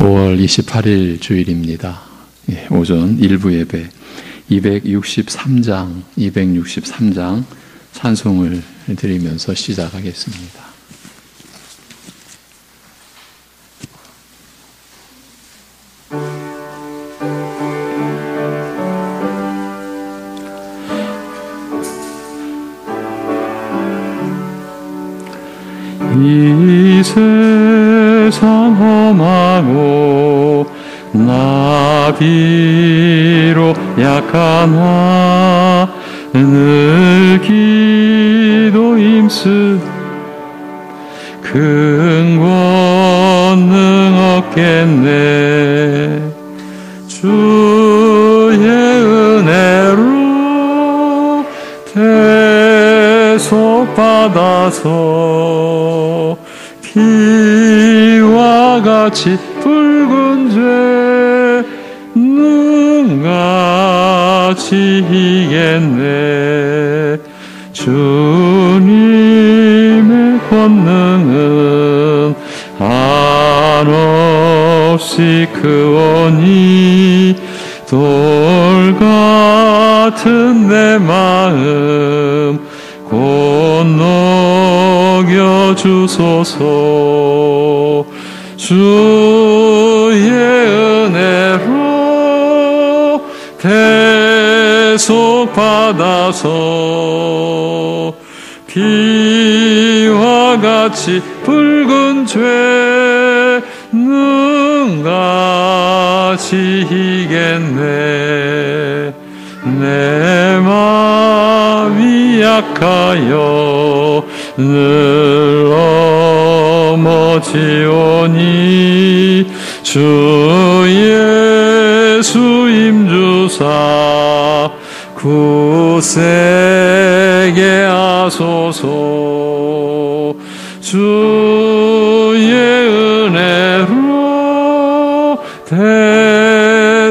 5월 28일 주일입니다. 오전 일부 예배 263장 찬송을 드리면서 시작하겠습니다. 이 세상 험하고 나비로 약하나 늘 기도 힘쓰 큰 권능 얻겠네. 주의 은혜로 대속받아서 피와 같이 붉은 죄 눈같이 이겠네. 주님의 권능은 한없이 크오니 돌 같은 내 마음 곧 녹여 주소서. 주의 은혜로 대속받아서 피와 같이 붉은 죄 눈같이 이겠네. 내 마음이 약하여 늘 넘어지오니 주 예수 임주사 굳세게 하소서. 주의 은혜로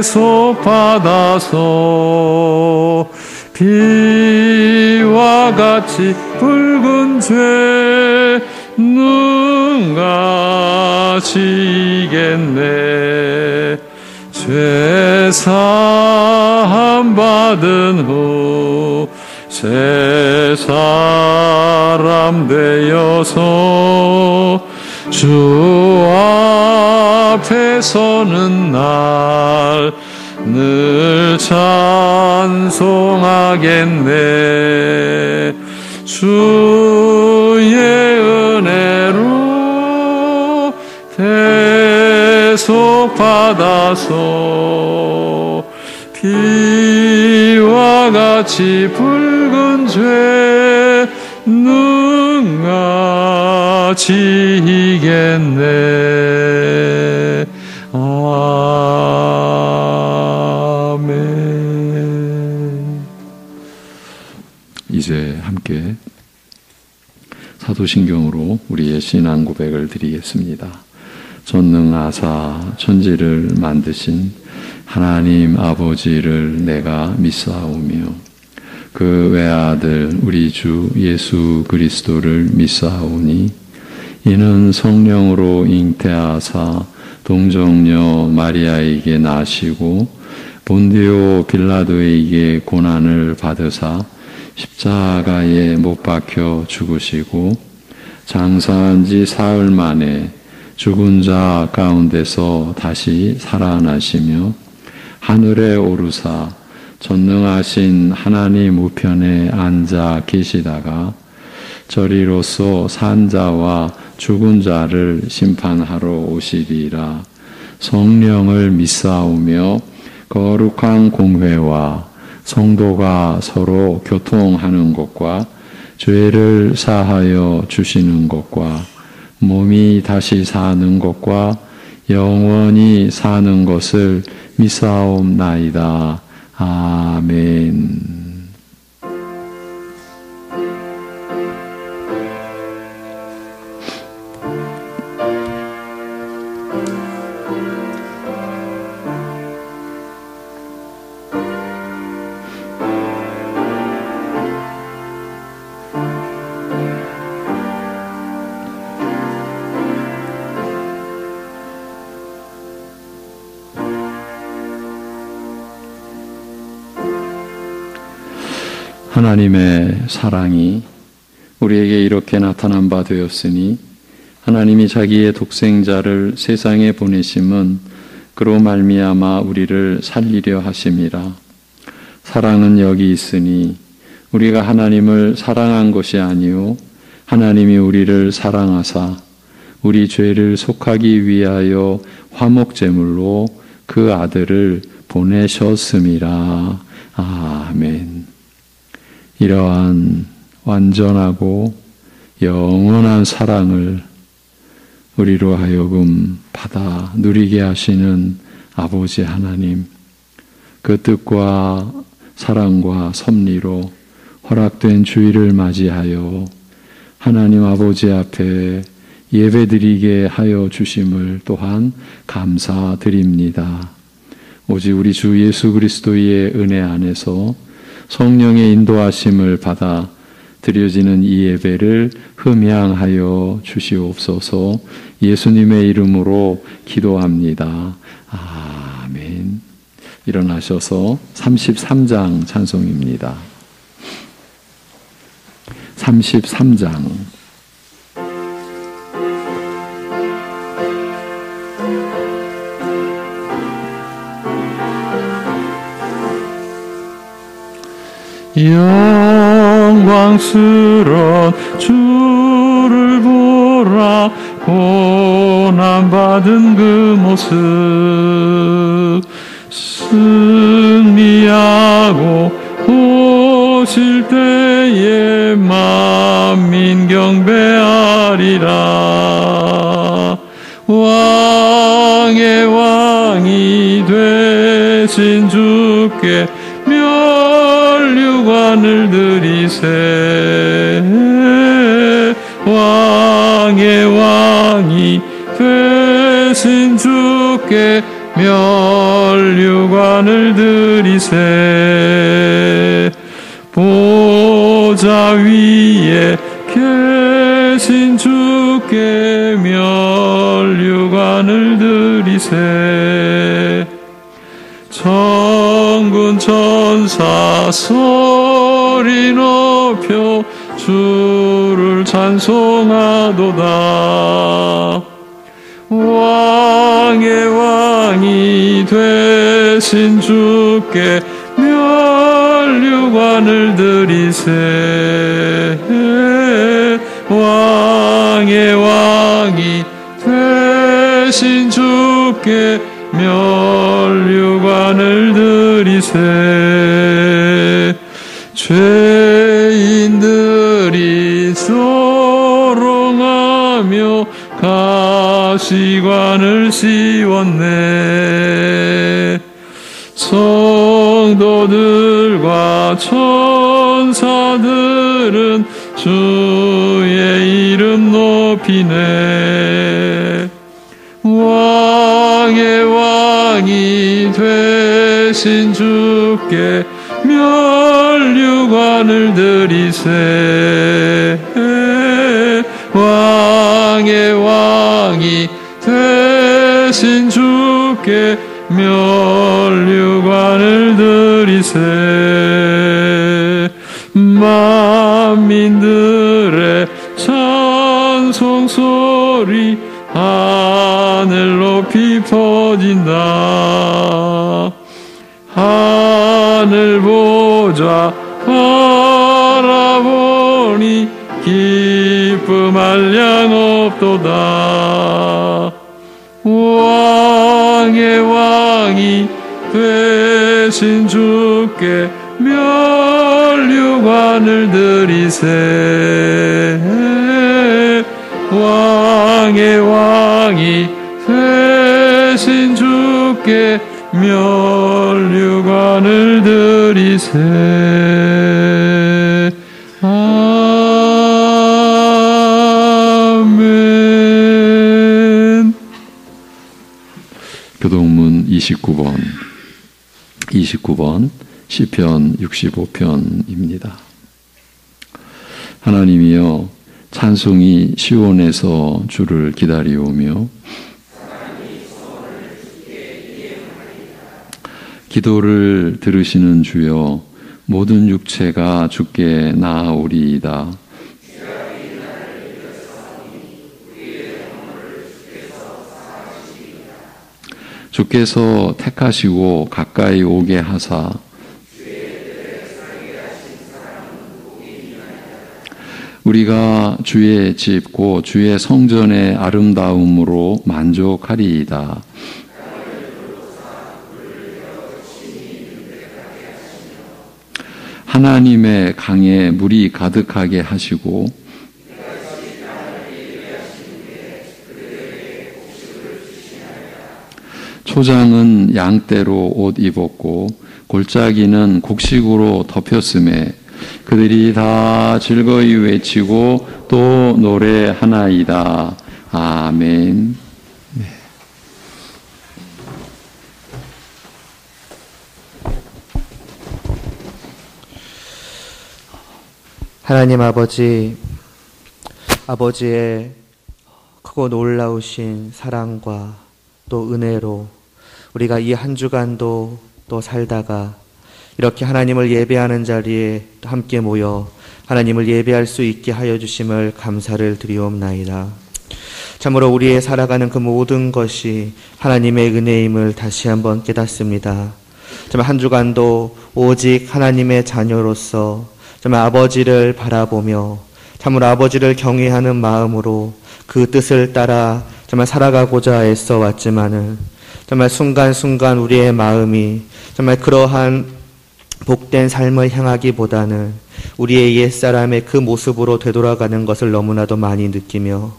대속받아서 피와 같이 붉은 죄 눈같이 이겠네. 죄 사함 받은 후 새 사람 되어서 주 앞에 서는 날 늘 찬송하겠네. 주의 은혜로 대속받아서 피와 같이 붉은 죄 눈같이 이겠네. 아멘. 이제 함께 사도신경으로 우리의 신앙 고백을 드리겠습니다. 전능하사 천지를 만드신 하나님 아버지를 내가 믿사오며 그 외아들 우리 주 예수 그리스도를 믿사오니 이는 성령으로 잉태하사 동정녀 마리아에게 나시고 본디오 빌라도에게 고난을 받으사 십자가에 못 박혀 죽으시고 장사한 지 사흘 만에 죽은 자 가운데서 다시 살아나시며 하늘에 오르사 전능하신 하나님 우편에 앉아 계시다가 저리로서 산 자와 죽은 자를 심판하러 오시리라. 성령을 믿사오며 거룩한 공회와 성도가 서로 교통하는 것과 죄를 사하여 주시는 것과 몸이 다시 사는 것과 영원히 사는 것을 믿사옵나이다. 아멘. 하나님의 사랑이 우리에게 이렇게 나타난 바 되었으니 하나님이 자기의 독생자를 세상에 보내심은 그로 말미암아 우리를 살리려 하심이라. 사랑은 여기 있으니 우리가 하나님을 사랑한 것이 아니요 하나님이 우리를 사랑하사 우리 죄를 속하기 위하여 화목제물로 그 아들을 보내셨음이라. 아멘. 이러한 완전하고 영원한 사랑을 우리로 하여금 받아 누리게 하시는 아버지 하나님, 그 뜻과 사랑과 섭리로 허락된 주일을 맞이하여 하나님 아버지 앞에 예배드리게 하여 주심을 또한 감사드립니다. 오직 우리 주 예수 그리스도의 은혜 안에서 성령의 인도하심을 받아 드려지는 이 예배를 흠양하여 주시옵소서. 예수님의 이름으로 기도합니다. 아멘. 일어나셔서 33장 찬송입니다. 33장. 영광스러운 주를 보라. 고난받은 그 모습 승리하고 오실 때에 만민 경배하리라. 왕의 왕이 되신 주께 멸류관을 드리세. 왕의 왕이 되신 주께 멸류관을 드리세. 보좌 위에 계신 주께 멸류관을 드리세. 천군 천사 소리 높여 주를 찬송하도다. 왕의 왕이 되신 주께 멸류관을 드리세. 왕의 왕이 되신 주께 멸류관을 드리세. 죄인들이 소롱하며 가시관을 씌웠네. 성도들과 천사들은 주의 이름 높이네. 왕의 왕이 되신 주께 멸류관을 드리세. 왕의 왕이 되신 주께 멸류관을 드리세. 만민들의 찬송소리 하늘 높이 퍼진다. 하늘 보좌 바라보니 기쁨 한량 없도다. 왕의 왕이 되신 주께 멸류관을 드리세. 왕의 왕이 되신 주께 멸류관을 드리세. 아멘. 교동문 29번 시편 65편입니다. 하나님이여, 찬송이 시온에서 주를 기다리오며 기도를 들으시는 주여, 모든 육체가 주께 나아오리이다. 주께서 택하시고 가까이 오게 하사 우리가 주의 집 곧 주의 성전의 아름다움으로 만족하리이다. 하나님의 강에 물이 가득하게 하시고 초장은 양떼로 옷 입었고 골짜기는 곡식으로 덮였음에 그들이 다 즐거이 외치고 또 노래하나이다. 아멘. 네. 하나님 아버지의 크고 놀라우신 사랑과 또 은혜로 우리가 이 한 주간도 또 살다가 이렇게 하나님을 예배하는 자리에 함께 모여 하나님을 예배할 수 있게 하여 주심을 감사를 드리옵나이다. 참으로 우리의 살아가는 그 모든 것이 하나님의 은혜임을 다시 한번 깨닫습니다. 정말 한 주간도 오직 하나님의 자녀로서 정말 아버지를 바라보며 참으로 아버지를 경외하는 마음으로 그 뜻을 따라 정말 살아가고자 애써 왔지만은 정말 순간순간 우리의 마음이 정말 그러한 복된 삶을 향하기보다는 우리의 옛사람의 그 모습으로 되돌아가는 것을 너무나도 많이 느끼며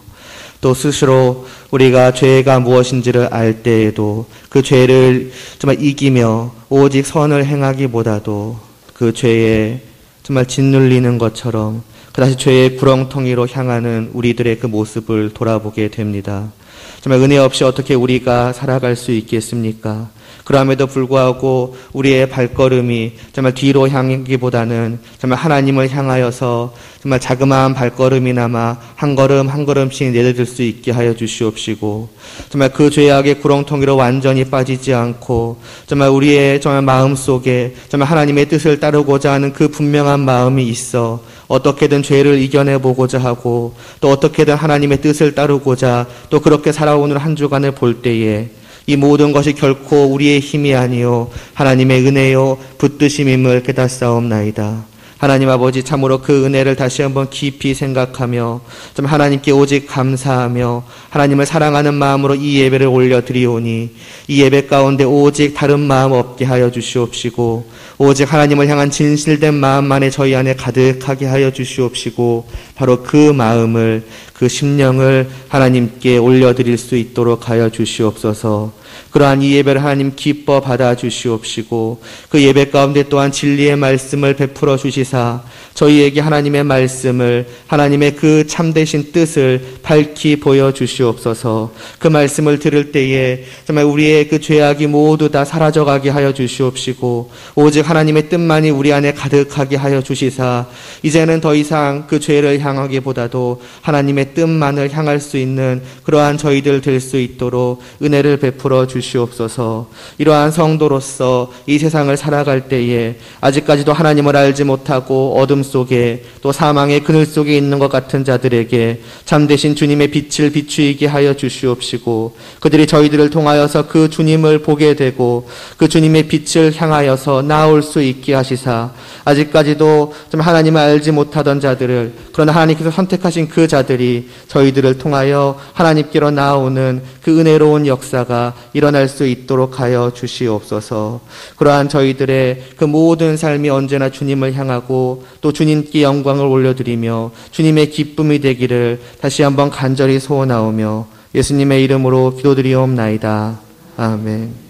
또 스스로 우리가 죄가 무엇인지를 알 때에도 그 죄를 정말 이기며 오직 선을 행하기보다도 그 죄에 정말 짓눌리는 것처럼 그다시 죄의 구렁텅이로 향하는 우리들의 그 모습을 돌아보게 됩니다. 정말 은혜 없이 어떻게 우리가 살아갈 수 있겠습니까? 그럼에도 불구하고 우리의 발걸음이 정말 뒤로 향기보다는 정말 하나님을 향하여서 정말 자그마한 발걸음이나마 한 걸음 한 걸음씩 내디딜 수 있게 하여 주시옵시고 정말 그 죄악의 구렁텅이로 완전히 빠지지 않고 정말 우리의 정말 마음 속에 정말 하나님의 뜻을 따르고자 하는 그 분명한 마음이 있어 어떻게든 죄를 이겨내보고자 하고 또 어떻게든 하나님의 뜻을 따르고자 또 그렇게 살아오는 한 주간을 볼 때에 이 모든 것이 결코 우리의 힘이 아니요 하나님의 은혜요 붙드심임을 깨닫사옵나이다. 하나님 아버지 참으로 그 은혜를 다시 한번 깊이 생각하며 좀 하나님께 오직 감사하며 하나님을 사랑하는 마음으로 이 예배를 올려드리오니 이 예배 가운데 오직 다른 마음 없게 하여 주시옵시고 오직 하나님을 향한 진실된 마음만에 저희 안에 가득하게 하여 주시옵시고 바로 그 마음을 그 심령을 하나님께 올려드릴 수 있도록 하여 주시옵소서. 그러한 이 예배를 하나님 기뻐 받아 주시옵시고 그 예배 가운데 또한 진리의 말씀을 베풀어 주시사 저희에게 하나님의 말씀을 하나님의 그 참되신 뜻을 밝히 보여 주시옵소서. 그 말씀을 들을 때에 정말 우리의 그 죄악이 모두 다 사라져가게 하여 주시옵시고 오직 하나님의 뜻만이 우리 안에 가득하게 하여 주시사 이제는 더 이상 그 죄를 향하기보다도 하나님의 뜻만을 향할 수 있는 그러한 저희들 될 수 있도록 은혜를 베풀어 주시옵소서. 이러한 성도로서 이 세상을 살아갈 때에 아직까지도 하나님을 알지 못하고 어둠 속에 또 사망의 그늘 속에 있는 것 같은 자들에게 참되신 주님의 빛을 비추이게 하여 주시옵시고 그들이 저희들을 통하여서 그 주님을 보게 되고 그 주님의 빛을 향하여서 나올 수 있게 하시사 아직까지도 좀 하나님을 알지 못하던 자들을 그러나 하나님께서 선택하신 그 자들이 저희들을 통하여 하나님께로 나오는 그 은혜로운 역사가 일어날 수 있도록 하여 주시옵소서. 그러한 저희들의 그 모든 삶이 언제나 주님을 향하고 또 주님께 영광을 올려드리며 주님의 기쁨이 되기를 다시 한번 간절히 소원하오며 예수님의 이름으로 기도드리옵나이다. 아멘.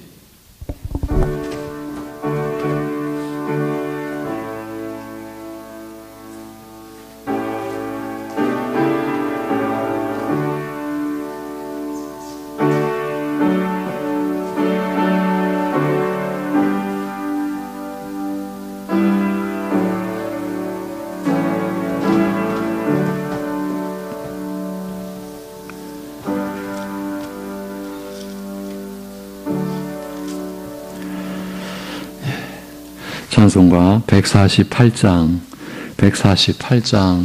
찬송가 148장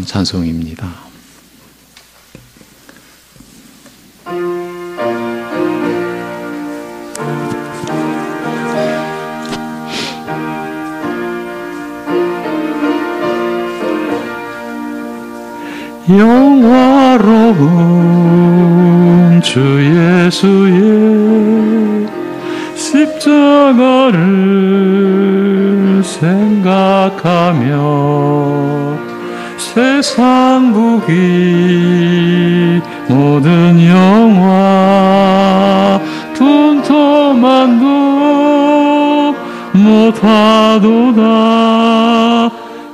찬송입니다. 영화로운 주 예수의 십자가를 생각하며 세상 부귀 모든 영화 돈토만도 못하도다.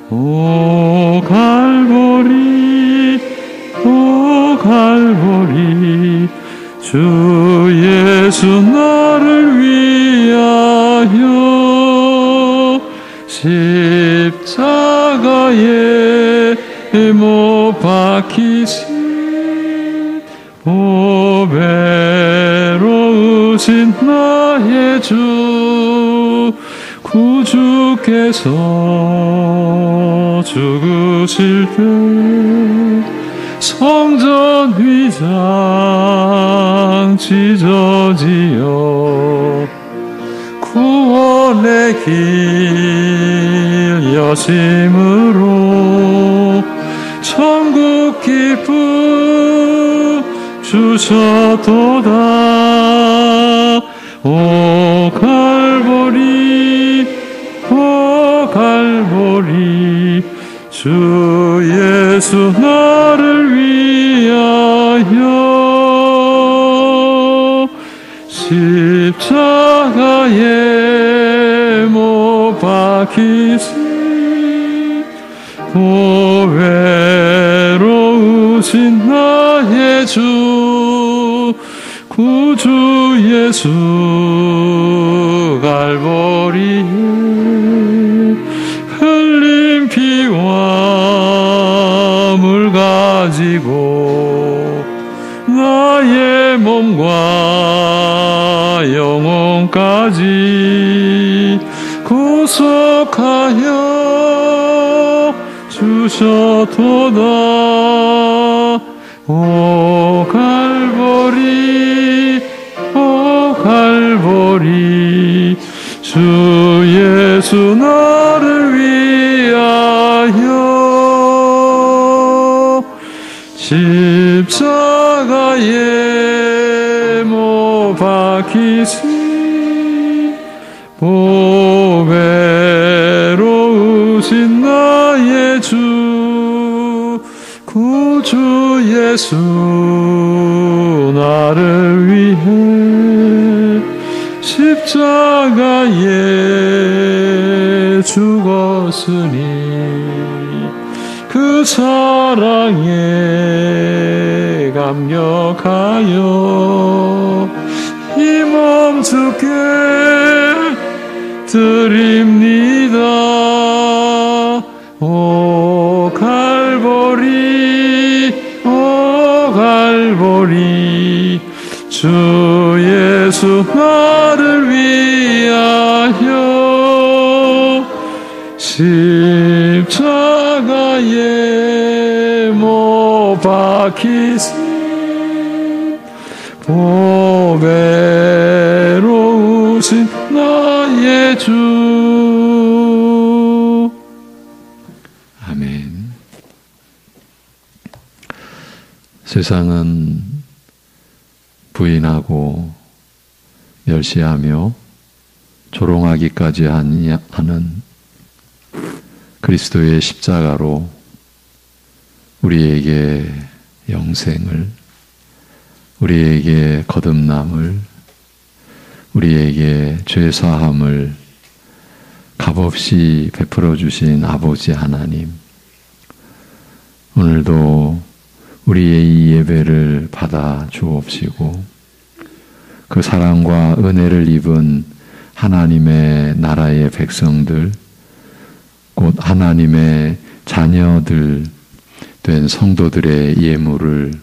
오 갈보리 오 갈보리 주 예수 나를 위하여 십자가에 못 박히신 보배로우신 나의 주 구주께서 죽으실 때 성전 위장 찢어지어 구원의 길 여심으로 천국 기쁨 주셨도다. 오 갈보리 오 갈보리 주 예수 나를 위하여 십자가에 못 박히신 보배로우신 나의 주 구주 예수 갈보리에 흘린 피와 물 가지고 나의 몸과 영혼까지 구속하여 주셨도다. 오 갈보리 오 갈보리 주 예수 나를 위하여 십자가에 못 박히신 보배로우신 나의 주 구주 예수 나를 위해 십자가에 죽었으니 그 사랑에 감격하여 이 몸 주께 드립니다. 오 갈보리 오 갈보리 주 예수 나를 위하여 십자가에 못 박히신 보배로우신 나의 주. 아멘. 세상은 부인하고 멸시하며 조롱하기까지 하는 그리스도의 십자가로 우리에게 영생을, 우리에게 거듭남을, 우리에게 죄사함을 값없이 베풀어 주신 아버지 하나님, 오늘도 우리의 이 예배를 받아 주옵시고 그 사랑과 은혜를 입은 하나님의 나라의 백성들, 곧 하나님의 자녀들 된 성도들의 예물을,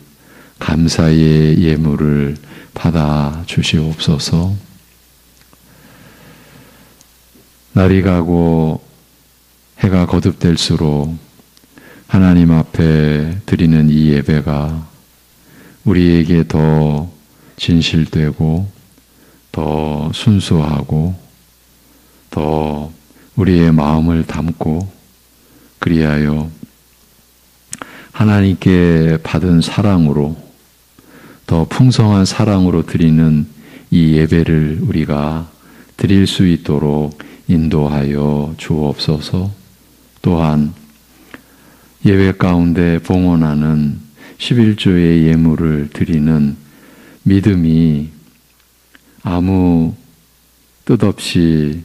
감사의 예물을 받아 주시옵소서. 날이 가고 해가 거듭될수록 하나님 앞에 드리는 이 예배가 우리에게 더 진실되고 더 순수하고 더 우리의 마음을 담고 그리하여 하나님께 받은 사랑으로 더 풍성한 사랑으로 드리는 이 예배를 우리가 드릴 수 있도록 인도하여 주옵소서. 또한 예배 가운데 봉헌하는 11조의 예물을 드리는 믿음이 아무 뜻없이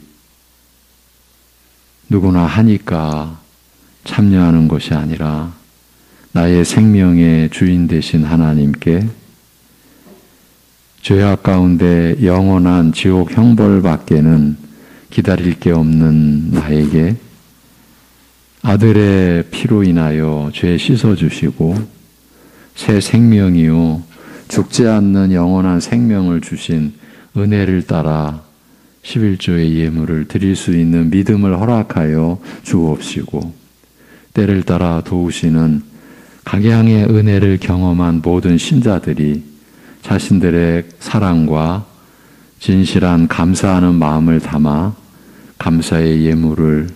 누구나 하니까 참여하는 것이 아니라 나의 생명의 주인 되신 하나님께 죄악 가운데 영원한 지옥 형벌밖에는 기다릴 게 없는 나에게 아들의 피로 인하여 죄 씻어주시고 새 생명이요 죽지 않는 영원한 생명을 주신 은혜를 따라 11조의 예물을 드릴 수 있는 믿음을 허락하여 주옵시고 때를 따라 도우시는 각양의 은혜를 경험한 모든 신자들이 자신들의 사랑과 진실한 감사하는 마음을 담아 감사의 예물을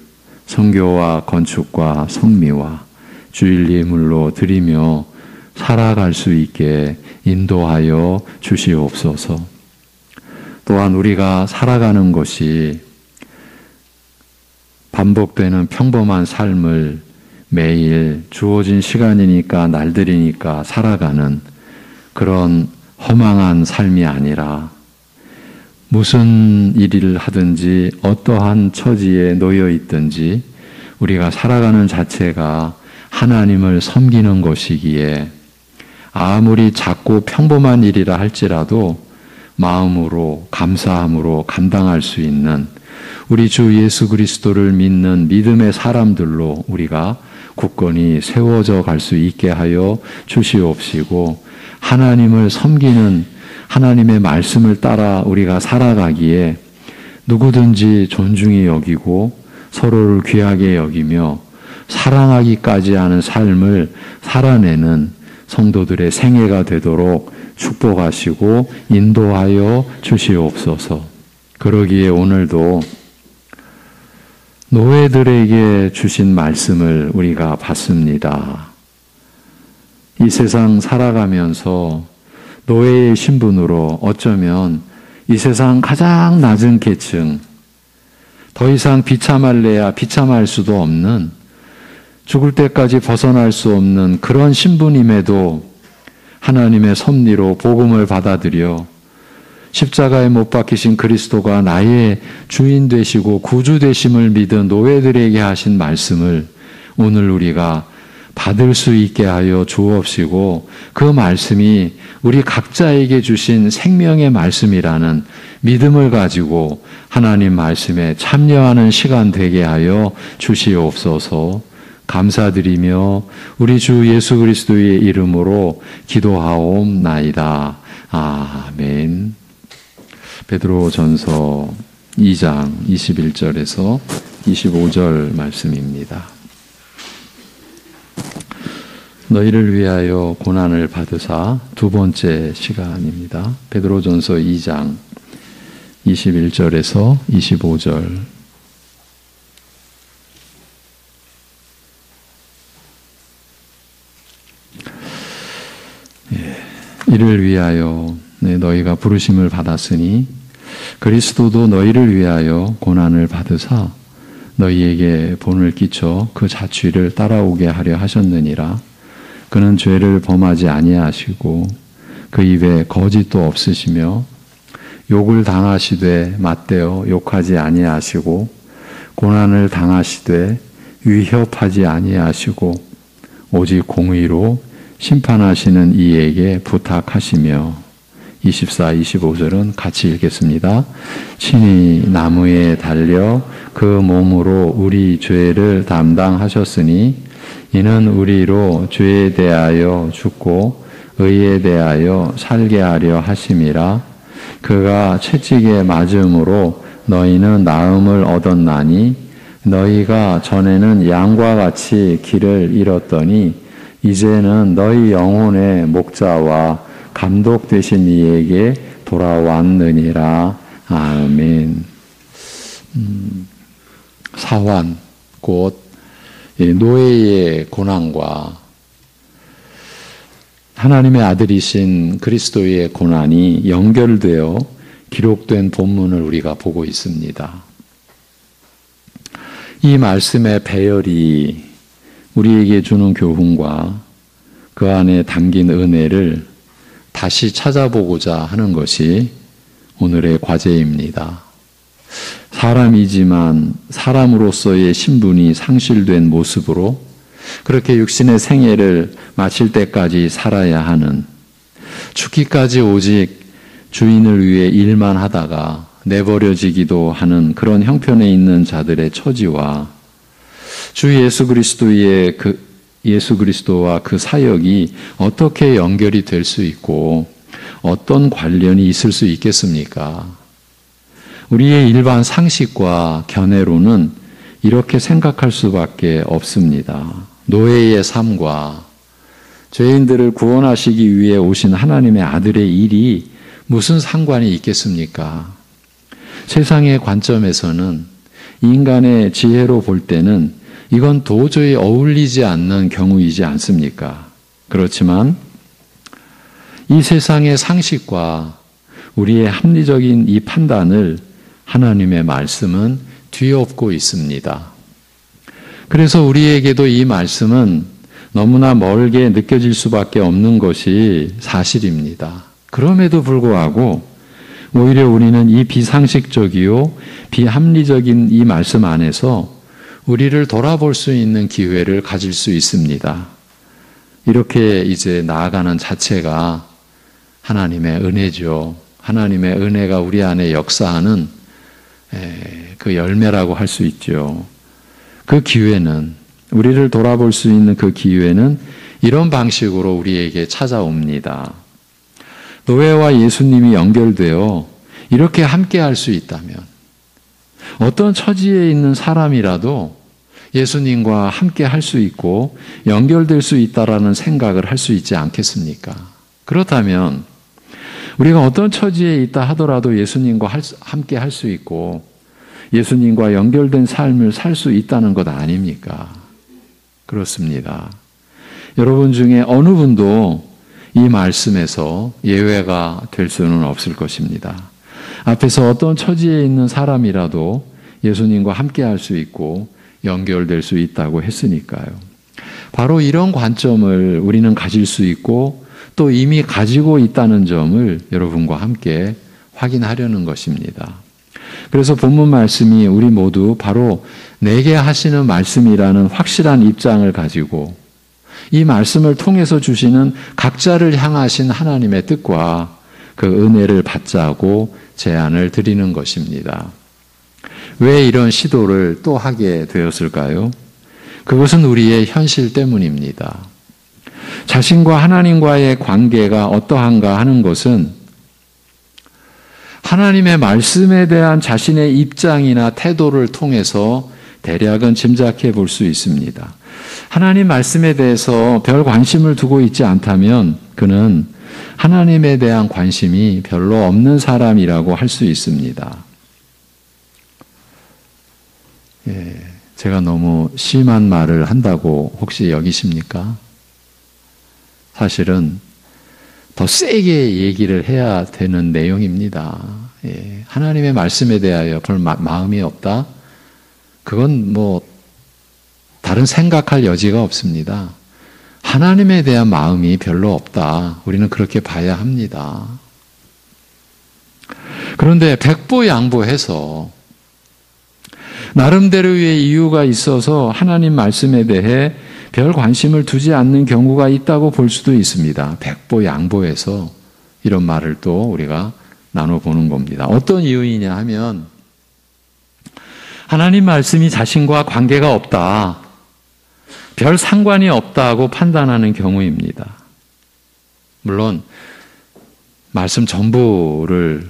선교와 건축과 성미와 주일 예물로 드리며 살아갈 수 있게 인도하여 주시옵소서. 또한 우리가 살아가는 것이 반복되는 평범한 삶을 매일 주어진 시간이니까 날들이니까 살아가는 그런 허망한 삶이 아니라 무슨 일을 하든지 어떠한 처지에 놓여 있든지 우리가 살아가는 자체가 하나님을 섬기는 것이기에 아무리 작고 평범한 일이라 할지라도 마음으로 감사함으로 감당할 수 있는 우리 주 예수 그리스도를 믿는 믿음의 사람들로 우리가 굳건히 세워져 갈 수 있게 하여 주시옵시고 하나님을 섬기는 하나님의 말씀을 따라 우리가 살아가기에 누구든지 존중히 여기고 서로를 귀하게 여기며 사랑하기까지 하는 삶을 살아내는 성도들의 생애가 되도록 축복하시고 인도하여 주시옵소서. 그러기에 오늘도 노예들에게 주신 말씀을 우리가 받습니다. 이 세상 살아가면서 노예의 신분으로 어쩌면 이 세상 가장 낮은 계층, 더 이상 비참할래야 비참할 수도 없는 죽을 때까지 벗어날 수 없는 그런 신분임에도 하나님의 섭리로 복음을 받아들여 십자가에 못 박히신 그리스도가 나의 주인 되시고 구주 되심을 믿은 노예들에게 하신 말씀을 오늘 우리가 받을 수 있게 하여 주옵시고 그 말씀이 우리 각자에게 주신 생명의 말씀이라는 믿음을 가지고 하나님 말씀에 참여하는 시간 되게 하여 주시옵소서. 감사드리며 우리 주 예수 그리스도의 이름으로 기도하옵나이다. 아멘. 베드로전서 2장 21절에서 25절 말씀입니다. 너희를 위하여 고난을 받으사 두 번째 시간입니다. 베드로전서 2장 21절에서 25절. 이를 위하여 너희가 부르심을 받았으니 그리스도도 너희를 위하여 고난을 받으사 너희에게 본을 끼쳐 그 자취를 따라오게 하려 하셨느니라. 그는 죄를 범하지 아니하시고 그 입에 거짓도 없으시며 욕을 당하시되 맞대어 욕하지 아니하시고 고난을 당하시되 위협하지 아니하시고 오직 공의로 심판하시는 이에게 부탁하시며 24, 25절은 같이 읽겠습니다. 친히 나무에 달려 그 몸으로 우리 죄를 담당하셨으니 이는 우리로 죄에 대하여 죽고 의에 대하여 살게 하려 하심이라. 그가 채찍에 맞음으로 너희는 나음을 얻었나니 너희가 전에는 양과 같이 길을 잃었더니 이제는 너희 영혼의 목자와 감독 되신 이에게 돌아왔느니라. 아멘. 사환, 곧 노예의 고난과 하나님의 아들이신 그리스도의 고난이 연결되어 기록된 본문을 우리가 보고 있습니다. 이 말씀의 배열이 우리에게 주는 교훈과 그 안에 담긴 은혜를 다시 찾아보고자 하는 것이 오늘의 과제입니다. 사람이지만 사람으로서의 신분이 상실된 모습으로 그렇게 육신의 생애를 마칠 때까지 살아야 하는, 죽기까지 오직 주인을 위해 일만 하다가 내버려지기도 하는 그런 형편에 있는 자들의 처지와 주 예수 그리스도와 그 사역이 어떻게 연결이 될 수 있고 어떤 관련이 있을 수 있겠습니까? 우리의 일반 상식과 견해로는 이렇게 생각할 수밖에 없습니다. 노예의 삶과 죄인들을 구원하시기 위해 오신 하나님의 아들의 일이 무슨 상관이 있겠습니까? 세상의 관점에서는 인간의 지혜로 볼 때는 이건 도저히 어울리지 않는 경우이지 않습니까? 그렇지만 이 세상의 상식과 우리의 합리적인 이 판단을 하나님의 말씀은 뒤엎고 있습니다. 그래서 우리에게도 이 말씀은 너무나 멀게 느껴질 수밖에 없는 것이 사실입니다. 그럼에도 불구하고 오히려 우리는 이 비상식적이요 비합리적인 이 말씀 안에서 우리를 돌아볼 수 있는 기회를 가질 수 있습니다. 이렇게 이제 나아가는 자체가 하나님의 은혜죠. 하나님의 은혜가 우리 안에 역사하는 그 열매라고 할 수 있죠. 그 기회는, 우리를 돌아볼 수 있는 그 기회는 이런 방식으로 우리에게 찾아옵니다. 노예와 예수님이 연결되어 이렇게 함께 할 수 있다면 어떤 처지에 있는 사람이라도 예수님과 함께 할 수 있고 연결될 수 있다라는 생각을 할 수 있지 않겠습니까? 그렇다면 우리가 어떤 처지에 있다 하더라도 예수님과 함께 할 수 있고 예수님과 연결된 삶을 살 수 있다는 것 아닙니까? 그렇습니다. 여러분 중에 어느 분도 이 말씀에서 예외가 될 수는 없을 것입니다. 앞에서 어떤 처지에 있는 사람이라도 예수님과 함께 할 수 있고 연결될 수 있다고 했으니까요. 바로 이런 관점을 우리는 가질 수 있고 또 이미 가지고 있다는 점을 여러분과 함께 확인하려는 것입니다. 그래서 본문 말씀이 우리 모두 바로 내게 하시는 말씀이라는 확실한 입장을 가지고 이 말씀을 통해서 주시는 각자를 향하신 하나님의 뜻과 그 은혜를 받자고 제안을 드리는 것입니다. 왜 이런 시도를 또 하게 되었을까요? 그것은 우리의 현실 때문입니다. 자신과 하나님과의 관계가 어떠한가 하는 것은 하나님의 말씀에 대한 자신의 입장이나 태도를 통해서 대략은 짐작해 볼 수 있습니다. 하나님 말씀에 대해서 별 관심을 두고 있지 않다면 그는 하나님에 대한 관심이 별로 없는 사람이라고 할 수 있습니다. 제가 너무 심한 말을 한다고 혹시 여기십니까? 사실은 더 세게 얘기를 해야 되는 내용입니다. 하나님의 말씀에 대하여 별 마음이 없다? 그건 뭐 다른 생각할 여지가 없습니다. 하나님에 대한 마음이 별로 없다. 우리는 그렇게 봐야 합니다. 그런데 백보양보해서 나름대로의 이유가 있어서 하나님 말씀에 대해 별 관심을 두지 않는 경우가 있다고 볼 수도 있습니다. 백보양보해서 이런 말을 또 우리가 나눠보는 겁니다. 어떤 이유이냐 하면 하나님 말씀이 자신과 관계가 없다, 별 상관이 없다고 판단하는 경우입니다. 물론 말씀 전부를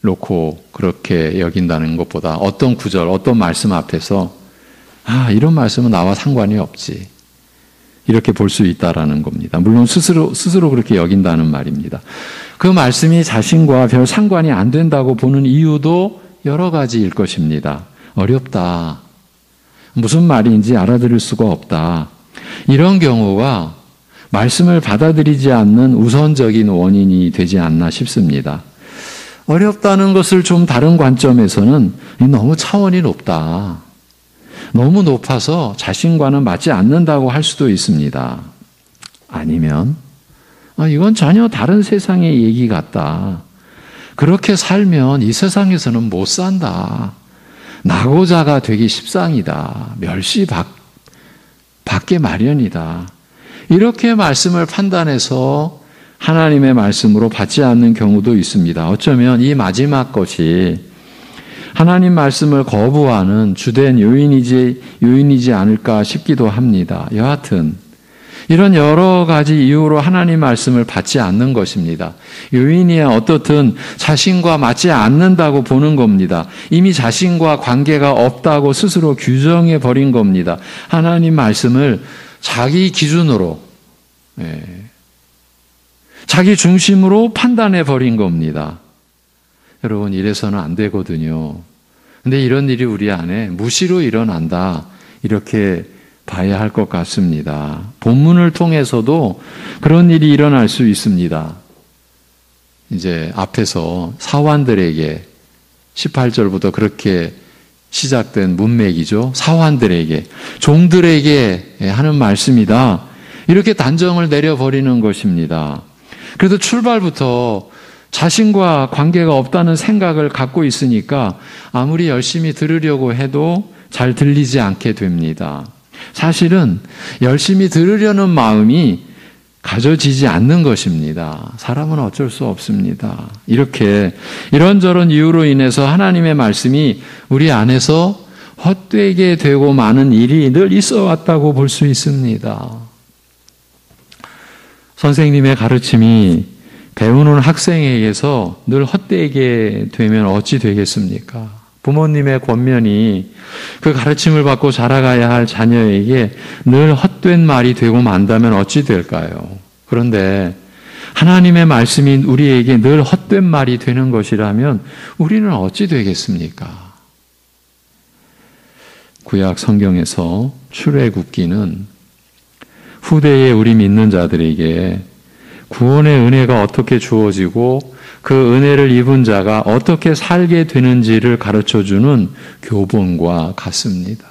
놓고 그렇게 여긴다는 것보다 어떤 구절, 어떤 말씀 앞에서 이런 말씀은 나와 상관이 없지. 이렇게 볼 수 있다라는 겁니다. 물론 스스로 그렇게 여긴다는 말입니다. 그 말씀이 자신과 별 상관이 안 된다고 보는 이유도 여러 가지일 것입니다. 어렵다. 무슨 말인지 알아들을 수가 없다. 이런 경우가 말씀을 받아들이지 않는 우선적인 원인이 되지 않나 싶습니다. 어렵다는 것을 좀 다른 관점에서는 너무 차원이 높다. 너무 높아서 자신과는 맞지 않는다고 할 수도 있습니다. 아니면 이건 전혀 다른 세상의 얘기 같다. 그렇게 살면 이 세상에서는 못 산다. 낙오자가 되기 십상이다. 멸시받게 마련이다. 이렇게 말씀을 판단해서 하나님의 말씀으로 받지 않는 경우도 있습니다. 어쩌면 이 마지막 것이 하나님 말씀을 거부하는 주된 요인이지 않을까 싶기도 합니다. 여하튼 이런 여러 가지 이유로 하나님 말씀을 받지 않는 것입니다. 요인이야 어떻든 자신과 맞지 않는다고 보는 겁니다. 이미 자신과 관계가 없다고 스스로 규정해 버린 겁니다. 하나님 말씀을 자기 기준으로, 자기 중심으로 판단해 버린 겁니다. 여러분, 이래서는 안 되거든요. 근데 이런 일이 우리 안에 무시로 일어난다. 이렇게 봐야 할 것 같습니다. 본문을 통해서도 그런 일이 일어날 수 있습니다. 이제 앞에서 사환들에게 18절부터 그렇게 시작된 문맥이죠. 사환들에게, 종들에게 하는 말씀이다. 이렇게 단정을 내려버리는 것입니다. 그래도 출발부터 자신과 관계가 없다는 생각을 갖고 있으니까 아무리 열심히 들으려고 해도 잘 들리지 않게 됩니다. 사실은 열심히 들으려는 마음이 가져지지 않는 것입니다. 사람은 어쩔 수 없습니다. 이렇게 이런저런 이유로 인해서 하나님의 말씀이 우리 안에서 헛되게 되고 마는 일이 늘 있어 왔다고 볼 수 있습니다. 선생님의 가르침이 배우는 학생에게서 늘 헛되게 되면 어찌 되겠습니까? 부모님의 권면이 그 가르침을 받고 자라가야 할 자녀에게 늘 헛된 말이 되고 만다면 어찌 될까요? 그런데 하나님의 말씀이 우리에게 늘 헛된 말이 되는 것이라면 우리는 어찌 되겠습니까? 구약 성경에서 출애굽기는 후대에 우리 믿는 자들에게 구원의 은혜가 어떻게 주어지고 그 은혜를 입은 자가 어떻게 살게 되는지를 가르쳐주는 교본과 같습니다.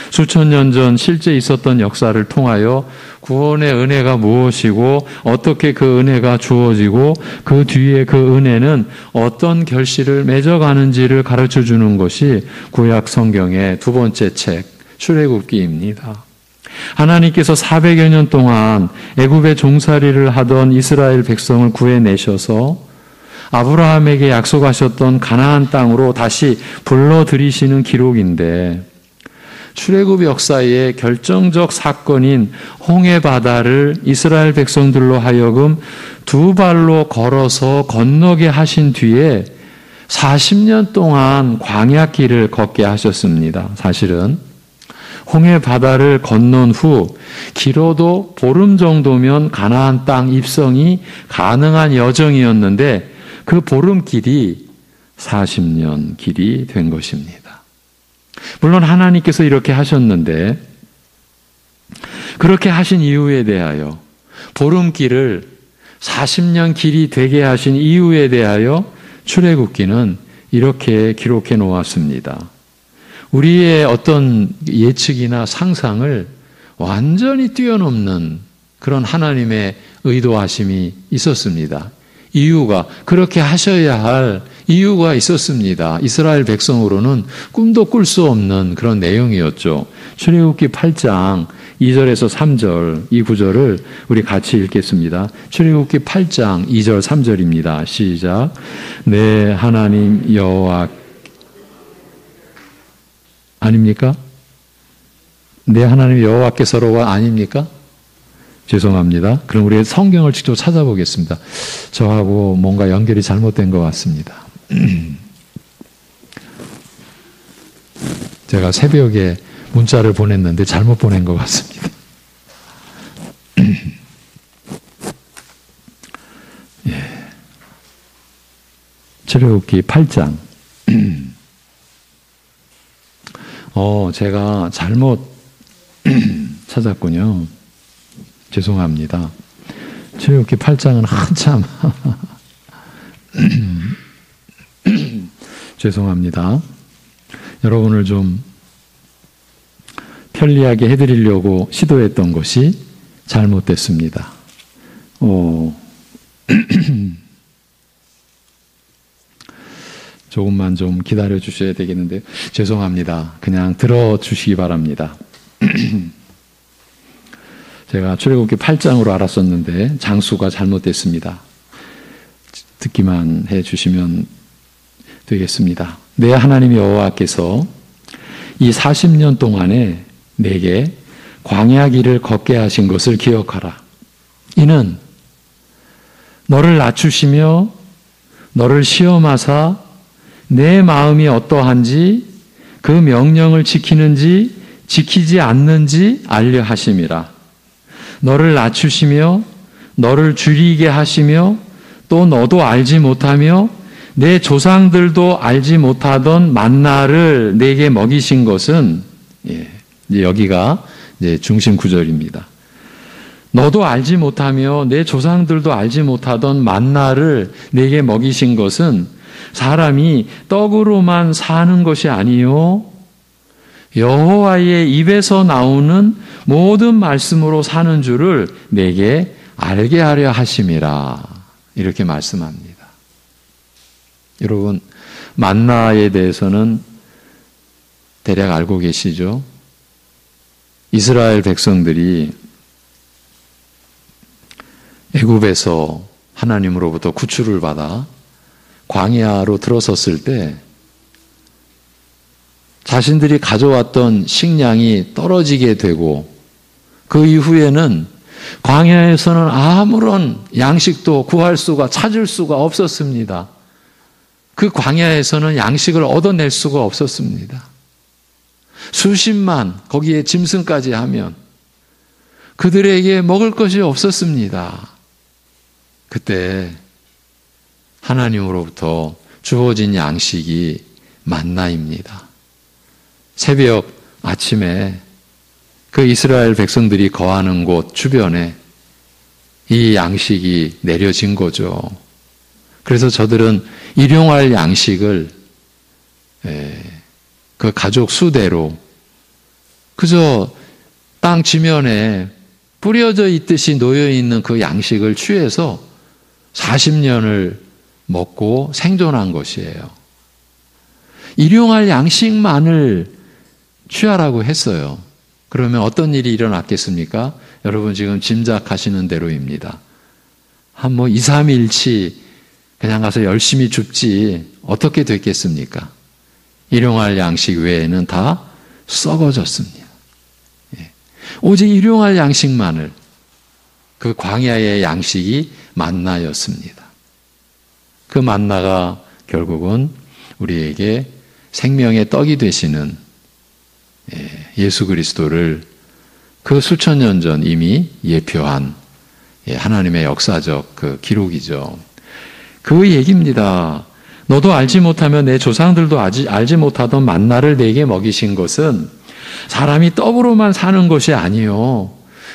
수천 년 전 실제 있었던 역사를 통하여 구원의 은혜가 무엇이고 어떻게 그 은혜가 주어지고 그 뒤에 그 은혜는 어떤 결실을 맺어가는지를 가르쳐주는 것이 구약 성경의 두 번째 책 출애굽기입니다. 하나님께서 400여 년 동안 애굽의 종살이를 하던 이스라엘 백성을 구해내셔서 아브라함에게 약속하셨던 가나안 땅으로 다시 불러들이시는 기록인데 출애굽 역사의 결정적 사건인 홍해 바다를 이스라엘 백성들로 하여금 두 발로 걸어서 건너게 하신 뒤에 40년 동안 광야길을 걷게 하셨습니다. 사실은 홍해 바다를 건넌 후 길어도 보름 정도면 가나안 땅 입성이 가능한 여정이었는데 그 보름 길이 40년 길이 된 것입니다. 물론 하나님께서 이렇게 하셨는데 그렇게 하신 이유에 대하여 보름길을 40년 길이 되게 하신 이유에 대하여 출애굽기는 이렇게 기록해 놓았습니다. 우리의 어떤 예측이나 상상을 완전히 뛰어넘는 그런 하나님의 의도하심이 있었습니다. 이유가 그렇게 하셔야 할 이유가 있었습니다. 이스라엘 백성으로는 꿈도 꿀 수 없는 그런 내용이었죠. 출애굽기 8장 2절에서 3절 이 구절을 우리 같이 읽겠습니다. 출애굽기 8장 2절 3절입니다. 시작. 내 하나님 여호와 아닙니까? 내 하나님 여호와께서로가 아닙니까? 죄송합니다. 그럼 우리 성경을 직접 찾아보겠습니다. 저하고 뭔가 연결이 잘못된 것 같습니다. 제가 새벽에 문자를 보냈는데 잘못 보낸 것 같습니다. 예. 출애굽기 8장. 제가 잘못 찾았군요. 죄송합니다. 출애굽기 8장은 한참 죄송합니다. 여러분을 좀 편리하게 해드리려고 시도했던 것이 잘못됐습니다. 조금만 좀 기다려 주셔야 되겠는데 죄송합니다. 그냥 들어주시기 바랍니다. 제가 출애굽기 8장으로 알았었는데 장수가 잘못됐습니다. 듣기만 해주시면 되겠습니다. 내 하나님 여호와께서 이 40년 동안에 내게 광야 길을 걷게 하신 것을 기억하라. 이는 너를 낮추시며 너를 시험하사 내 마음이 어떠한지 그 명령을 지키는지 지키지 않는지 알려 하심이라. 너를 낮추시며 너를 줄이게 하시며 또 너도 알지 못하며 내 조상들도 알지 못하던 만나를 내게 먹이신 것은, 이제 여기가 이제 중심 구절입니다. 너도 알지 못하며 내 조상들도 알지 못하던 만나를 내게 먹이신 것은 사람이 떡으로만 사는 것이 아니요 여호와의 입에서 나오는 모든 말씀으로 사는 줄을 내게 알게 하려 하심이라. 이렇게 말씀합니다. 여러분, 만나에 대해서는 대략 알고 계시죠? 이스라엘 백성들이 애굽에서 하나님으로부터 구출을 받아 광야로 들어섰을 때 자신들이 가져왔던 식량이 떨어지게 되고 그 이후에는 광야에서는 아무런 양식도 구할 수가 찾을 수가 없었습니다. 그 광야에서는 양식을 얻어낼 수가 없었습니다. 수십만, 거기에 짐승까지 하면 그들에게 먹을 것이 없었습니다. 그때 하나님으로부터 주어진 양식이 만나입니다. 새벽 아침에 그 이스라엘 백성들이 거하는 곳 주변에 이 양식이 내려진 거죠. 그래서 저들은 일용할 양식을 그 가족 수대로 그저 땅 지면에 뿌려져 있듯이 놓여 있는 그 양식을 취해서 40년을 먹고 생존한 것이에요. 일용할 양식만을 취하라고 했어요. 그러면 어떤 일이 일어났겠습니까? 여러분 지금 짐작하시는 대로입니다. 한 2, 3일치 그냥 가서 열심히 줍지 어떻게 됐겠습니까? 일용할 양식 외에는 다 썩어졌습니다. 오직 일용할 양식만을, 그 광야의 양식이 만나였습니다. 그 만나가 결국은 우리에게 생명의 떡이 되시는 예수 그리스도를 그 수천 년 전 이미 예표한 하나님의 역사적 그 기록이죠. 그 얘기입니다. 너도 알지 못하며 내 조상들도 알지 못하던 만나를 내게 먹이신 것은 사람이 떡으로만 사는 것이 아니요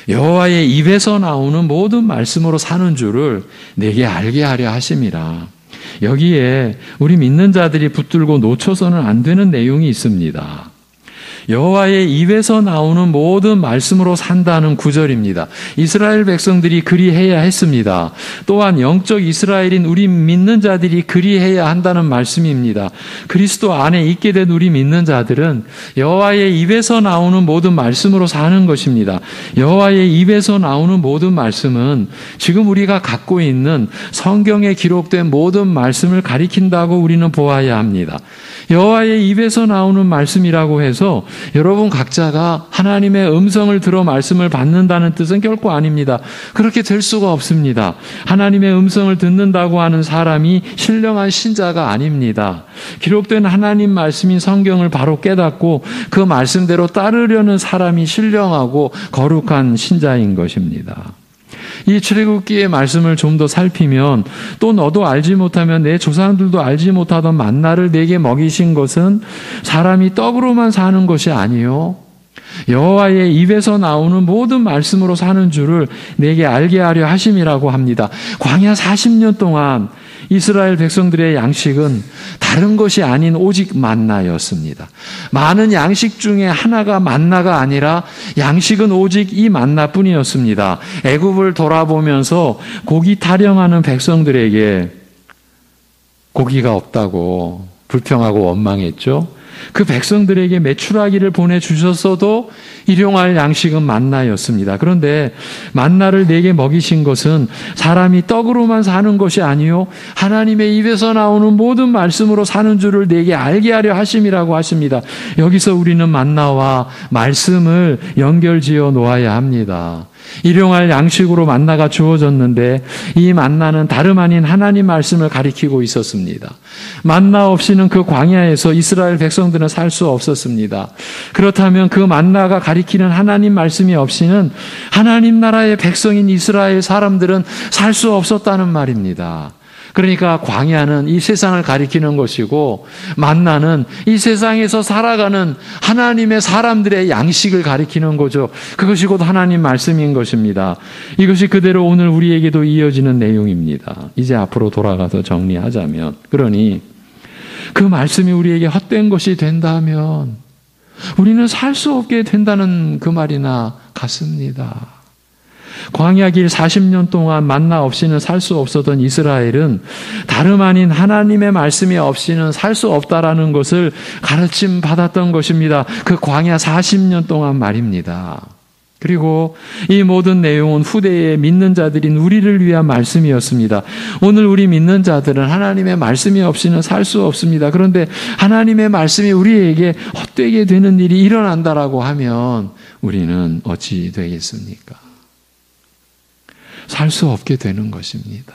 여호와의 입에서 나오는 모든 말씀으로 사는 줄을 내게 알게 하려 하심이라. 여기에 우리 믿는 자들이 붙들고 놓쳐서는 안 되는 내용이 있습니다. 여호와의 입에서 나오는 모든 말씀으로 산다는 구절입니다. 이스라엘 백성들이 그리해야 했습니다. 또한 영적 이스라엘인 우리 믿는 자들이 그리해야 한다는 말씀입니다. 그리스도 안에 있게 된 우리 믿는 자들은 여호와의 입에서 나오는 모든 말씀으로 사는 것입니다. 여호와의 입에서 나오는 모든 말씀은 지금 우리가 갖고 있는 성경에 기록된 모든 말씀을 가리킨다고 우리는 보아야 합니다. 여호와의 입에서 나오는 말씀이라고 해서 여러분 각자가 하나님의 음성을 들어 말씀을 받는다는 뜻은 결코 아닙니다. 그렇게 될 수가 없습니다. 하나님의 음성을 듣는다고 하는 사람이 신령한 신자가 아닙니다. 기록된 하나님 말씀인 성경을 바로 깨닫고 그 말씀대로 따르려는 사람이 신령하고 거룩한 신자인 것입니다. 이 출애굽기의 말씀을 좀 더 살피면 또 너도 알지 못하면 내 조상들도 알지 못하던 만나를 내게 먹이신 것은 사람이 떡으로만 사는 것이 아니요 여호와의 입에서 나오는 모든 말씀으로 사는 줄을 내게 알게 하려 하심이라고 합니다. 광야 40년 동안 이스라엘 백성들의 양식은 다른 것이 아닌 오직 만나였습니다. 많은 양식 중에 하나가 만나가 아니라 양식은 오직 이 만나뿐이었습니다. 애굽을 돌아보면서 고기 타령하는 백성들에게 고기가 없다고 불평하고 원망했죠. 그 백성들에게 메추라기를 보내주셨어도 일용할 양식은 만나였습니다. 그런데 만나를 내게 먹이신 것은 사람이 떡으로만 사는 것이 아니요 하나님의 입에서 나오는 모든 말씀으로 사는 줄을 내게 알게 하려 하심이라고 하십니다. 여기서 우리는 만나와 말씀을 연결지어 놓아야 합니다. 일용할 양식으로 만나가 주어졌는데 이 만나는 다름 아닌 하나님 말씀을 가리키고 있었습니다. 만나 없이는 그 광야에서 이스라엘 백성들은 살 수 없었습니다. 그렇다면 그 만나가 가리키는 하나님 말씀이 없이는 하나님 나라의 백성인 이스라엘 사람들은 살 수 없었다는 말입니다. 그러니까 광야는 이 세상을 가리키는 것이고 만나는 이 세상에서 살아가는 하나님의 사람들의 양식을 가리키는 거죠. 그것이 곧 하나님 말씀인 것입니다. 이것이 그대로 오늘 우리에게도 이어지는 내용입니다. 이제 앞으로 돌아가서 정리하자면, 그러니 그 말씀이 우리에게 헛된 것이 된다면 우리는 살 수 없게 된다는 그 말이나 같습니다. 광야 길 40년 동안 만나 없이는 살 수 없었던 이스라엘은 다름 아닌 하나님의 말씀이 없이는 살 수 없다라는 것을 가르침 받았던 것입니다. 그 광야 40년 동안 말입니다. 그리고 이 모든 내용은 후대에 믿는 자들인 우리를 위한 말씀이었습니다. 오늘 우리 믿는 자들은 하나님의 말씀이 없이는 살 수 없습니다. 그런데 하나님의 말씀이 우리에게 헛되게 되는 일이 일어난다라고 하면 우리는 어찌 되겠습니까? 살 수 없게 되는 것입니다.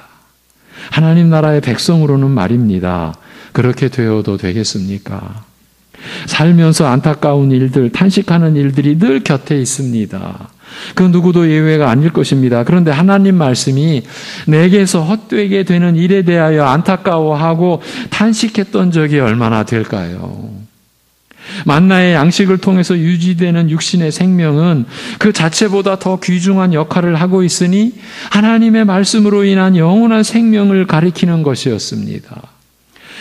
하나님 나라의 백성으로는 말입니다. 그렇게 되어도 되겠습니까? 살면서 안타까운 일들, 탄식하는 일들이 늘 곁에 있습니다. 그 누구도 예외가 아닐 것입니다. 그런데 하나님 말씀이 내게서 헛되게 되는 일에 대하여 안타까워하고 탄식했던 적이 얼마나 될까요? 만나의 양식을 통해서 유지되는 육신의 생명은 그 자체보다 더 귀중한 역할을 하고 있으니 하나님의 말씀으로 인한 영원한 생명을 가리키는 것이었습니다.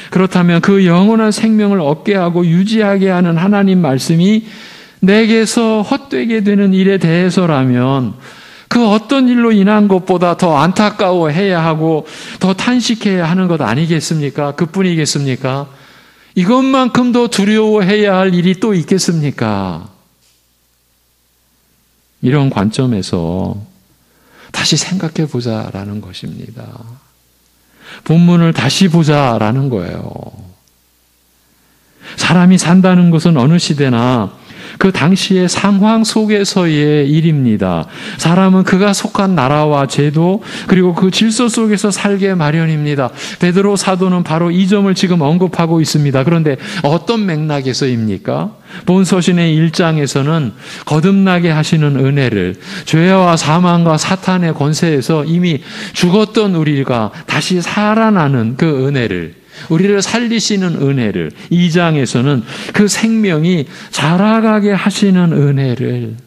그렇다면 그 영원한 생명을 얻게 하고 유지하게 하는 하나님 말씀이 내게서 헛되게 되는 일에 대해서라면 그 어떤 일로 인한 것보다 더 안타까워해야 하고 더 탄식해야 하는 것 아니겠습니까? 그뿐이겠습니까? 이것만큼 더 두려워해야 할 일이 또 있겠습니까? 이런 관점에서 다시 생각해 보자라는 것입니다. 본문을 다시 보자라는 거예요. 사람이 산다는 것은 어느 시대나 그 당시의 상황 속에서의 일입니다. 사람은 그가 속한 나라와 제도 그리고 그 질서 속에서 살게 마련입니다. 베드로 사도는 바로 이 점을 지금 언급하고 있습니다. 그런데 어떤 맥락에서입니까? 본 서신의 1장에서는 거듭나게 하시는 은혜를, 죄와 사망과 사탄의 권세에서 이미 죽었던 우리가 다시 살아나는 그 은혜를, 우리를 살리시는 은혜를, 2장에서는 그 생명이 자라가게 하시는 은혜를,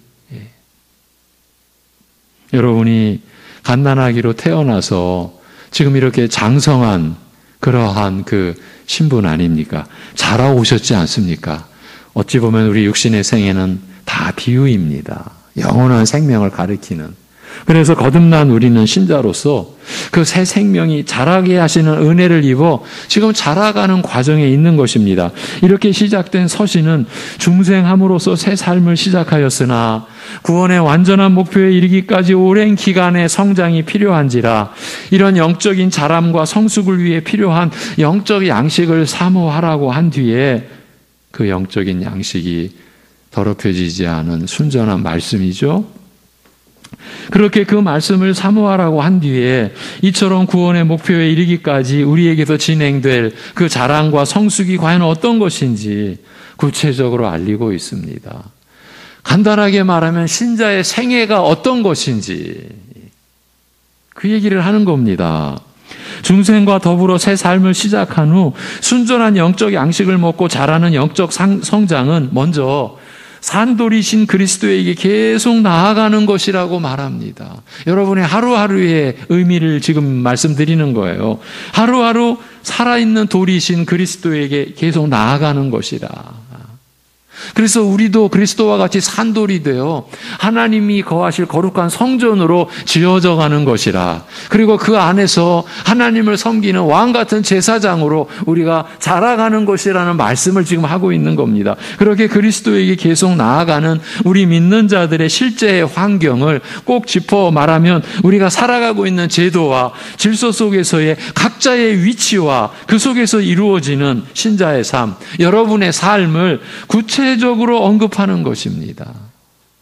여러분이 갓난아기로 태어나서 지금 이렇게 장성한 그러한 그 신분 아닙니까? 자라오셨지 않습니까? 어찌 보면 우리 육신의 생애는 다 비유입니다. 영원한 생명을 가리키는. 그래서 거듭난 우리는 신자로서 그 새 생명이 자라게 하시는 은혜를 입어 지금 자라가는 과정에 있는 것입니다. 이렇게 시작된 서신은 중생함으로써 새 삶을 시작하였으나 구원의 완전한 목표에 이르기까지 오랜 기간의 성장이 필요한지라 이런 영적인 자람과 성숙을 위해 필요한 영적 양식을 사모하라고 한 뒤에 그 영적인 양식이 더럽혀지지 않은 순전한 말씀이죠. 그렇게 그 말씀을 사모하라고 한 뒤에 이처럼 구원의 목표에 이르기까지 우리에게서 진행될 그 자랑과 성숙이 과연 어떤 것인지 구체적으로 알리고 있습니다. 간단하게 말하면 신자의 생애가 어떤 것인지 그 얘기를 하는 겁니다. 중생과 더불어 새 삶을 시작한 후 순전한 영적 양식을 먹고 자라는 영적 성장은 먼저 산돌이신 그리스도에게 계속 나아가는 것이라고 말합니다. 여러분의 하루하루의 의미를 지금 말씀드리는 거예요. 하루하루 살아있는 돌이신 그리스도에게 계속 나아가는 것이라. 그래서 우리도 그리스도와 같이 산돌이 되어 하나님이 거하실 거룩한 성전으로 지어져 가는 것이라. 그리고 그 안에서 하나님을 섬기는 왕같은 제사장으로 우리가 자라가는 것이라는 말씀을 지금 하고 있는 겁니다. 그렇게 그리스도에게 계속 나아가는 우리 믿는 자들의 실제의 환경을 꼭 짚어 말하면 우리가 살아가고 있는 제도와 질서 속에서의 각자의 위치와 그 속에서 이루어지는 신자의 삶, 여러분의 삶을 구체적으로 언급하는 것입니다.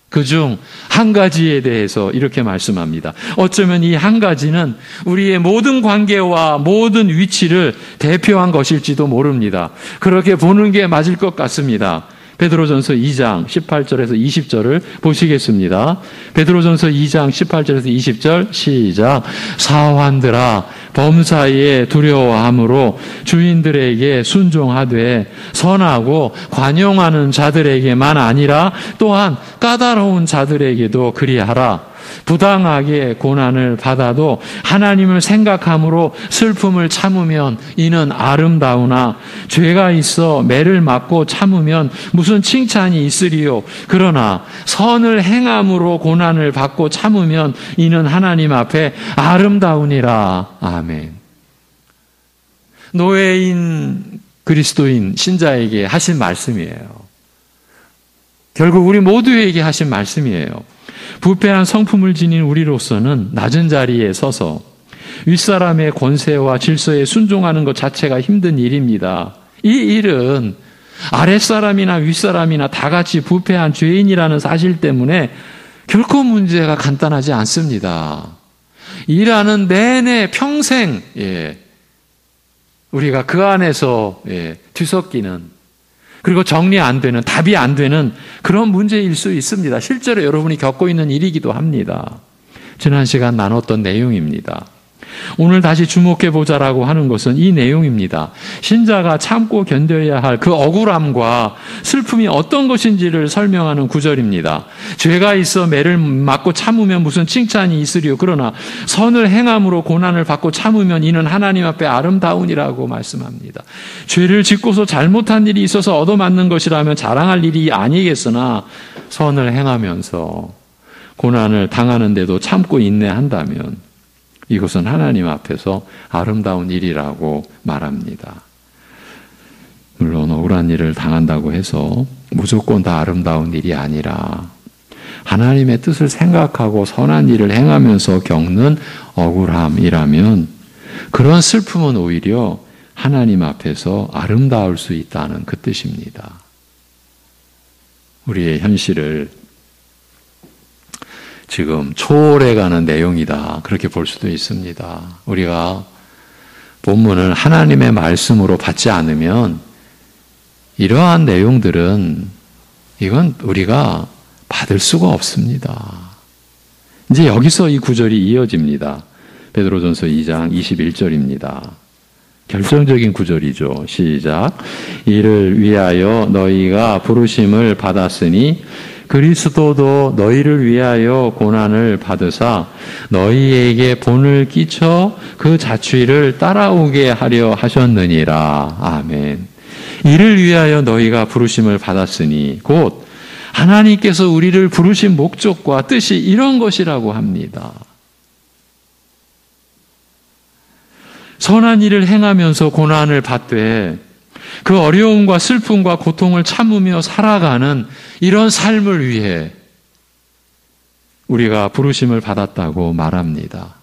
그중 한 가지에 대해서 이렇게 말씀합니다. 어쩌면 이 한 가지는 우리의 모든 관계와 모든 위치를 대표한 것일지도 모릅니다. 그렇게 보는 게 맞을 것 같습니다. 베드로전서 2장 18절에서 20절을 보시겠습니다. 베드로전서 2장 18절에서 20절 시작. 사환들아 범사에 두려워함으로 주인들에게 순종하되 선하고 관용하는 자들에게만 아니라 또한 까다로운 자들에게도 그리하라. 부당하게 고난을 받아도 하나님을 생각함으로 슬픔을 참으면 이는 아름다우나 죄가 있어 매를 맞고 참으면 무슨 칭찬이 있으리요. 그러나 선을 행함으로 고난을 받고 참으면 이는 하나님 앞에 아름다우니라. 아멘. 노예인 그리스도인 신자에게 하신 말씀이에요. 결국 우리 모두에게 하신 말씀이에요. 부패한 성품을 지닌 우리로서는 낮은 자리에 서서 윗사람의 권세와 질서에 순종하는 것 자체가 힘든 일입니다. 이 일은 아랫사람이나 윗사람이나 다 같이 부패한 죄인이라는 사실 때문에 결코 문제가 간단하지 않습니다. 일하는 내내 평생 우리가 그 안에서 뒤섞이는, 그리고 정리 안 되는, 답이 안 되는 그런 문제일 수 있습니다. 실제로 여러분이 겪고 있는 일이기도 합니다. 지난 시간 나눴던 내용입니다. 오늘 다시 주목해 보자라고 하는 것은 이 내용입니다. 신자가 참고 견뎌야 할 그 억울함과 슬픔이 어떤 것인지를 설명하는 구절입니다. 죄가 있어 매를 맞고 참으면 무슨 칭찬이 있으리요. 그러나 선을 행함으로 고난을 받고 참으면 이는 하나님 앞에 아름다우니라고 말씀합니다. 죄를 짓고서 잘못한 일이 있어서 얻어맞는 것이라면 자랑할 일이 아니겠으나 선을 행하면서 고난을 당하는데도 참고 인내한다면 이것은 하나님 앞에서 아름다운 일이라고 말합니다. 물론 억울한 일을 당한다고 해서 무조건 다 아름다운 일이 아니라 하나님의 뜻을 생각하고 선한 일을 행하면서 겪는 억울함이라면 그런 슬픔은 오히려 하나님 앞에서 아름다울 수 있다는 그 뜻입니다. 우리의 현실을 지금 초월해가는 내용이다, 그렇게 볼 수도 있습니다. 우리가 본문을 하나님의 말씀으로 받지 않으면 이러한 내용들은 이건 우리가 받을 수가 없습니다. 이제 여기서 이 구절이 이어집니다. 베드로전서 2장 21절입니다. 결정적인 구절이죠. 시작. 이를 위하여 너희가 부르심을 받았으니 그리스도도 너희를 위하여 고난을 받으사 너희에게 본을 끼쳐 그 자취를 따라오게 하려 하셨느니라. 아멘. 이를 위하여 너희가 부르심을 받았으니 곧 하나님께서 우리를 부르신 목적과 뜻이 이런 것이라고 합니다. 선한 일을 행하면서 고난을 받되 그 어려움과 슬픔과 고통을 참으며 살아가는 이런 삶을 위해 우리가 부르심을 받았다고 말합니다.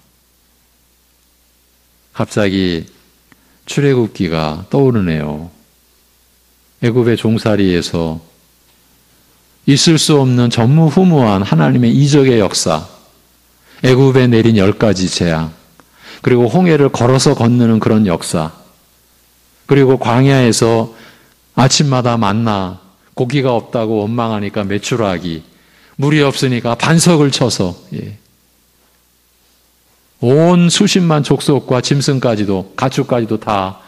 갑자기 출애굽기가 떠오르네요. 애굽의 종살이에서 있을 수 없는 전무후무한 하나님의 이적의 역사, 애굽에 내린 10가지 재앙, 그리고 홍해를 걸어서 건너는 그런 역사, 그리고 광야에서 아침마다 만나 고기가 없다고 원망하니까 메추라기, 물이 없으니까 반석을 쳐서 온 수십만 족속과 짐승까지도 가축까지도 다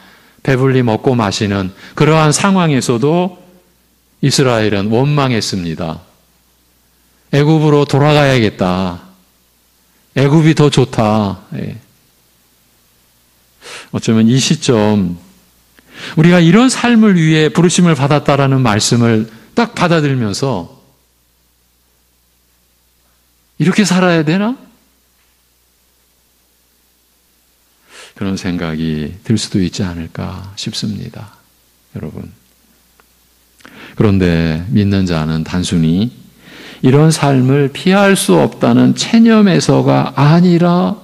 배불리 먹고 마시는 그러한 상황에서도 이스라엘은 원망했습니다. 애굽으로 돌아가야겠다. 애굽이 더 좋다. 어쩌면 이 시점 우리가 이런 삶을 위해 부르심을 받았다라는 말씀을 딱 받아들면서 이렇게 살아야 되나? 그런 생각이 들 수도 있지 않을까 싶습니다. 여러분. 그런데 믿는 자는 단순히 이런 삶을 피할 수 없다는 체념에서가 아니라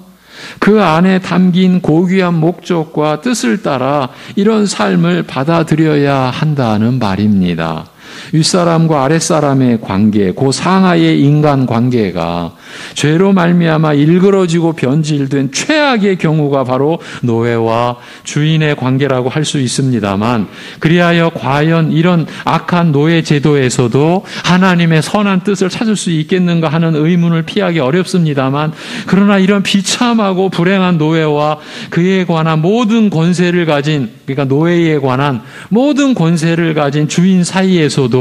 그 안에 담긴 고귀한 목적과 뜻을 따라 이런 삶을 받아들여야 한다는 말입니다. 윗사람과 아랫사람의 관계, 그 상하의 인간 관계가 죄로 말미암아 일그러지고 변질된 최악의 경우가 바로 노예와 주인의 관계라고 할 수 있습니다만, 그리하여 과연 이런 악한 노예 제도에서도 하나님의 선한 뜻을 찾을 수 있겠는가 하는 의문을 피하기 어렵습니다만, 그러나 이런 비참하고 불행한 노예와 그에 관한 모든 권세를 가진, 그러니까 노예에 관한 모든 권세를 가진 주인 사이에서도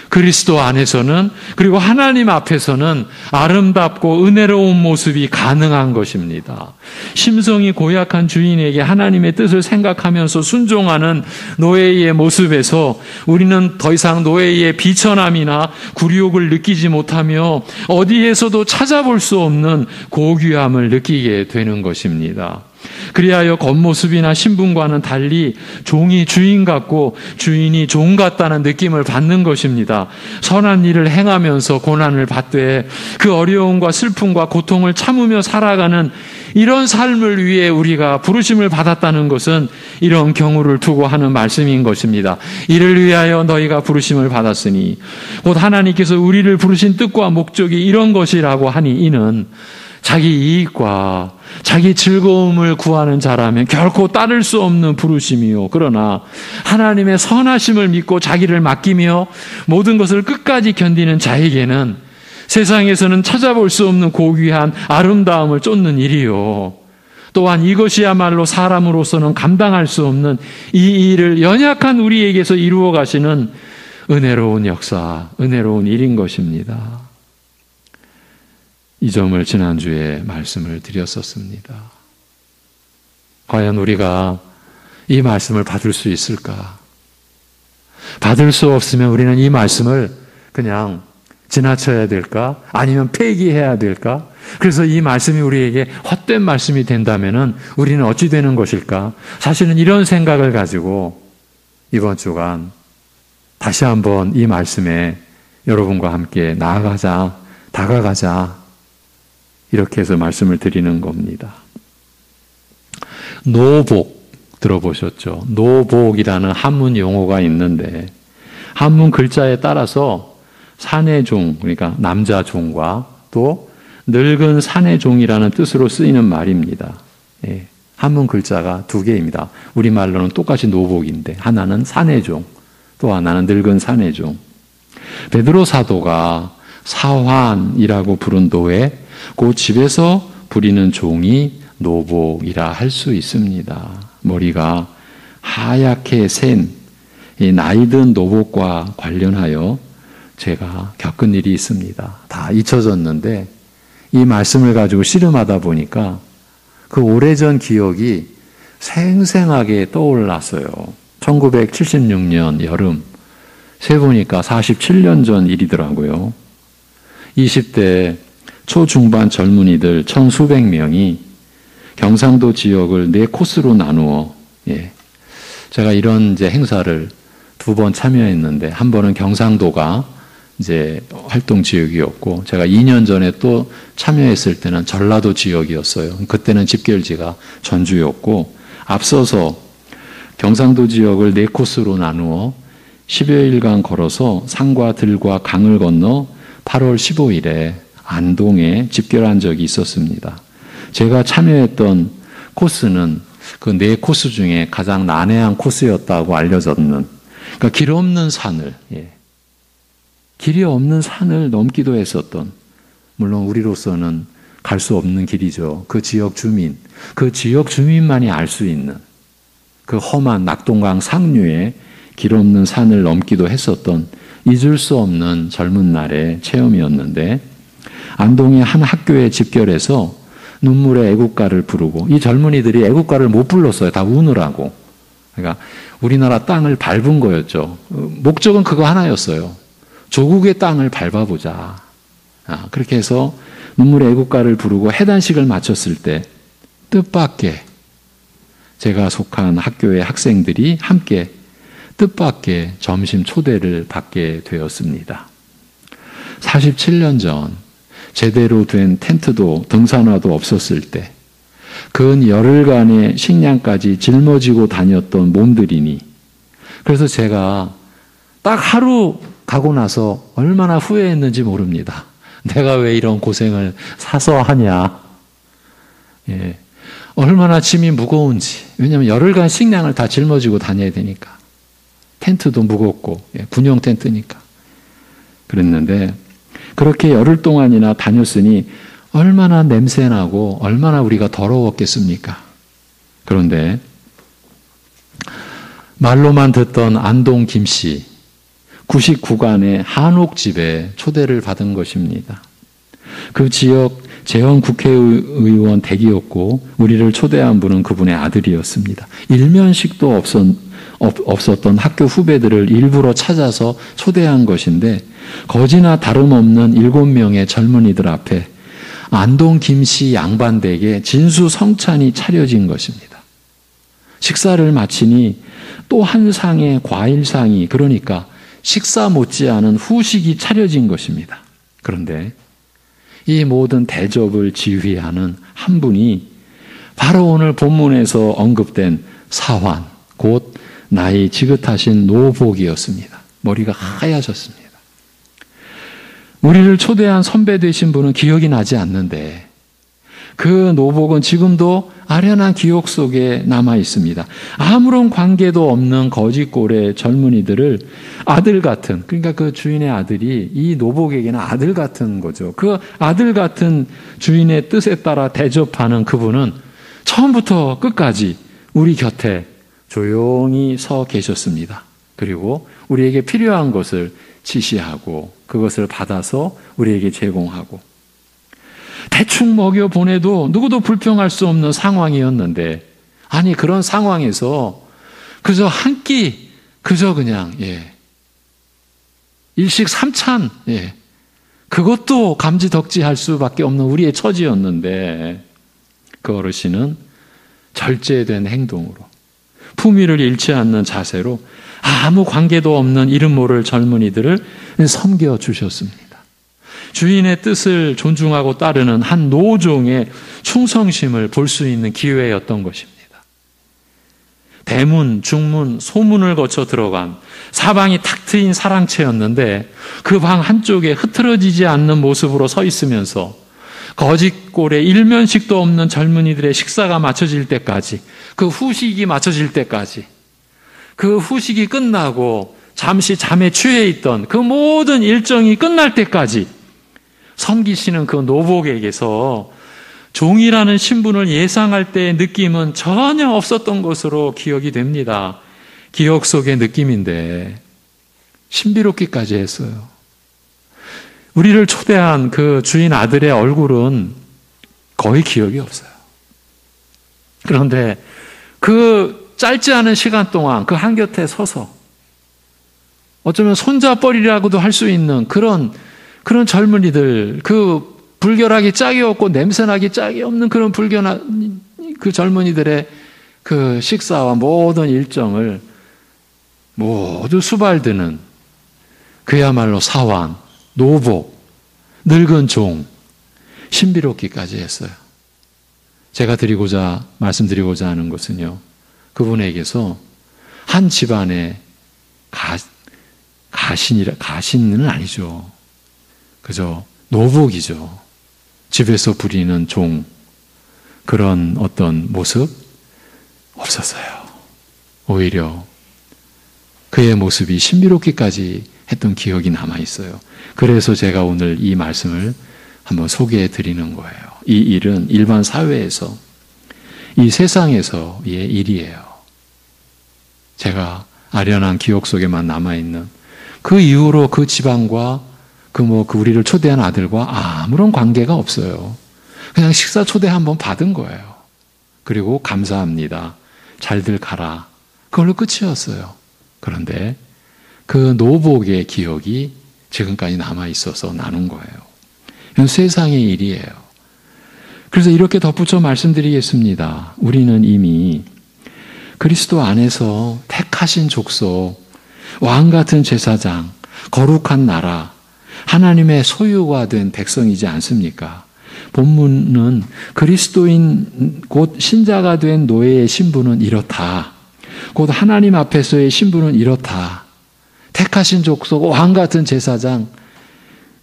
그리스도 안에서는, 그리고 하나님 앞에서는 아름답고 은혜로운 모습이 가능한 것입니다. 심성이 고약한 주인에게 하나님의 뜻을 생각하면서 순종하는 노예의 모습에서 우리는 더 이상 노예의 비천함이나 굴욕을 느끼지 못하며 어디에서도 찾아볼 수 없는 고귀함을 느끼게 되는 것입니다. 그리하여 겉모습이나 신분과는 달리 종이 주인 같고 주인이 종 같다는 느낌을 받는 것입니다. 선한 일을 행하면서 고난을 받되 그 어려움과 슬픔과 고통을 참으며 살아가는 이런 삶을 위해 우리가 부르심을 받았다는 것은 이런 경우를 두고 하는 말씀인 것입니다. 이를 위하여 너희가 부르심을 받았으니 곧 하나님께서 우리를 부르신 뜻과 목적이 이런 것이라고 하니, 이는 자기 이익과 자기 즐거움을 구하는 자라면 결코 따를 수 없는 부르심이요, 그러나 하나님의 선하심을 믿고 자기를 맡기며 모든 것을 끝까지 견디는 자에게는 세상에서는 찾아볼 수 없는 고귀한 아름다움을 쫓는 일이요, 또한 이것이야말로 사람으로서는 감당할 수 없는 이 일을 연약한 우리에게서 이루어 가시는 은혜로운 역사, 은혜로운 일인 것입니다. 이 점을 지난주에 말씀을 드렸었습니다. 과연 우리가 이 말씀을 받을 수 있을까? 받을 수 없으면 우리는 이 말씀을 그냥 지나쳐야 될까? 아니면 폐기해야 될까? 그래서 이 말씀이 우리에게 헛된 말씀이 된다면 우리는 어찌 되는 것일까? 사실은 이런 생각을 가지고 이번 주간 다시 한번 이 말씀에 여러분과 함께 다가가자, 이렇게 해서 말씀을 드리는 겁니다. 노복 들어보셨죠? 노복이라는 한문 용어가 있는데, 한문 글자에 따라서 사내종, 그러니까 남자 종과 또 늙은 사내종이라는 뜻으로 쓰이는 말입니다. 한문 글자가 두 개입니다. 우리말로는 똑같이 노복인데 하나는 사내종, 또 하나는 늙은 사내종. 베드로 사도가 사환이라고 부른 노예, 그 집에서 부리는 종이 노복이라 할 수 있습니다. 머리가 하얗게 센 이 나이든 노복과 관련하여 제가 겪은 일이 있습니다. 다 잊혀졌는데 이 말씀을 가지고 씨름하다 보니까 그 오래전 기억이 생생하게 떠올랐어요. 1976년 여름, 세보니까 47년 전 일이더라고요. 20대 초중반 젊은이들 1,000수백 명이 경상도 지역을 4코스로 나누어, 제가 이런 이제 행사를 2번 참여했는데, 한 번은 경상도가 이제 활동 지역이었고, 제가 2년 전에 또 참여했을 때는 전라도 지역이었어요. 그때는 집결지가 전주였고, 앞서서 경상도 지역을 4코스로 나누어 10여일간 걸어서 산과 들과 강을 건너 8월 15일에 안동에 집결한 적이 있었습니다. 제가 참여했던 코스는 그 4코스 중에 가장 난해한 코스였다고 알려졌는, 그러니까 길 없는 산을, 길이 없는 산을 넘기도 했었던, 물론 우리로서는 갈 수 없는 길이죠. 그 지역 주민만이 알 수 있는 그 험한 낙동강 상류에 길 없는 산을 넘기도 했었던 잊을 수 없는 젊은 날의 체험이었는데, 안동의 한 학교에 집결해서 눈물의 애국가를 부르고, 이 젊은이들이 애국가를 못 불렀어요. 다 우느라고. 그러니까 우리나라 땅을 밟은 거였죠. 목적은 그거 하나였어요. 조국의 땅을 밟아보자. 그렇게 해서 눈물의 애국가를 부르고 해단식을 마쳤을 때 뜻밖의, 제가 속한 학교의 학생들이 함께 뜻밖의 점심 초대를 받게 되었습니다. 47년 전 제대로 된 텐트도 등산화도 없었을 때 근 열흘간의 식량까지 짊어지고 다녔던 몸들이니, 그래서 제가 딱 하루 가고 나서 얼마나 후회했는지 모릅니다. 내가 왜 이런 고생을 사서 하냐. 얼마나 짐이 무거운지. 왜냐하면 열흘간 식량을 다 짊어지고 다녀야 되니까. 텐트도 무겁고, 군용 텐트니까. 그랬는데, 그렇게 열흘 동안이나 다녔으니 얼마나 냄새나고 얼마나 우리가 더러웠겠습니까? 그런데 말로만 듣던 안동 김씨 99간의 한옥집에 초대를 받은 것입니다. 그 지역 재헌 국회의원 댁이었고 우리를 초대한 분은 그분의 아들이었습니다. 일면식도 없었던 학교 후배들을 일부러 찾아서 초대한 것인데, 거지나 다름없는 7명의 젊은이들 앞에 안동 김씨 양반댁에 진수성찬이 차려진 것입니다. 식사를 마치니 또 한 상의 과일상이, 그러니까 식사 못지않은 후식이 차려진 것입니다. 그런데 이 모든 대접을 지휘하는 한 분이 바로 오늘 본문에서 언급된 사환, 곧 나이 지긋하신 노복이었습니다. 머리가 하얘졌습니다. 우리를 초대한 선배 되신 분은 기억이 나지 않는데, 그 노복은 지금도 아련한 기억 속에 남아 있습니다. 아무런 관계도 없는 거짓골의 젊은이들을 아들 같은, 그러니까 그 주인의 아들이 이 노복에게는 아들 같은 거죠. 그 아들 같은 주인의 뜻에 따라 대접하는 그분은 처음부터 끝까지 우리 곁에 조용히 서 계셨습니다. 그리고 우리에게 필요한 것을 지시하고 그것을 받아서 우리에게 제공하고, 대충 먹여 보내도 누구도 불평할 수 없는 상황이었는데, 아니 그런 상황에서 그저 한 끼, 그저 그냥 일식 3찬, 그것도 감지덕지할 수밖에 없는 우리의 처지였는데, 그 어르신은 절제된 행동으로, 품위를 잃지 않는 자세로 아무 관계도 없는 이름 모를 젊은이들을 섬겨주셨습니다. 주인의 뜻을 존중하고 따르는 한 노종의 충성심을 볼 수 있는 기회였던 것입니다. 대문, 중문, 소문을 거쳐 들어간 사방이 탁 트인 사랑채였는데, 그 방 한쪽에 흐트러지지 않는 모습으로 서 있으면서 거짓골에 일면식도 없는 젊은이들의 식사가 마쳐질 때까지, 그 후식이 마쳐질 때까지, 그 후식이 끝나고 잠시 잠에 취해 있던 그 모든 일정이 끝날 때까지 섬기시는 그 노복에게서 종이라는 신분을 예상할 때의 느낌은 전혀 없었던 것으로 기억이 됩니다. 기억 속의 느낌인데 신비롭기까지 했어요. 우리를 초대한 그 주인 아들의 얼굴은 거의 기억이 없어요. 그런데 그 짧지 않은 시간 동안 그 한곁에 서서 어쩌면 손자뻘이라고도 할 수 있는 그런 젊은이들, 그 불결하기 짝이 없고 냄새나기 짝이 없는 그런 그 젊은이들의 그 식사와 모든 일정을 모두 수발드는 그야말로 사환, 노복, 늙은 종, 신비롭기까지 했어요. 제가 말씀드리고자 하는 것은요, 그분에게서 한 집안의 가신은 아니죠. 그저 노복이죠. 집에서 부리는 종, 그런 어떤 모습 없었어요. 오히려 그의 모습이 신비롭기까지 했던 기억이 남아있어요. 그래서 제가 오늘 이 말씀을 한번 소개해 드리는 거예요. 이 일은 일반 사회에서, 이 세상에서의 일이에요. 제가 아련한 기억 속에만 남아있는 그 이후로 그 집안과 우리를 초대한 아들과 아무런 관계가 없어요. 그냥 식사 초대 한번 받은 거예요. 그리고 감사합니다. 잘들 가라. 그걸로 끝이었어요. 그런데 그 노복의 기억이 지금까지 남아있어서 나눈 거예요. 이건 세상의 일이에요. 그래서 이렇게 덧붙여 말씀드리겠습니다. 우리는 이미 그리스도 안에서 택하신 족속, 왕같은 제사장, 거룩한 나라, 하나님의 소유가 된 백성이지 않습니까? 본문은 그리스도인 곧 신자가 된 노예의 신분은 이렇다. 곧 하나님 앞에서의 신분은 이렇다. 택하신 족속, 왕같은 제사장,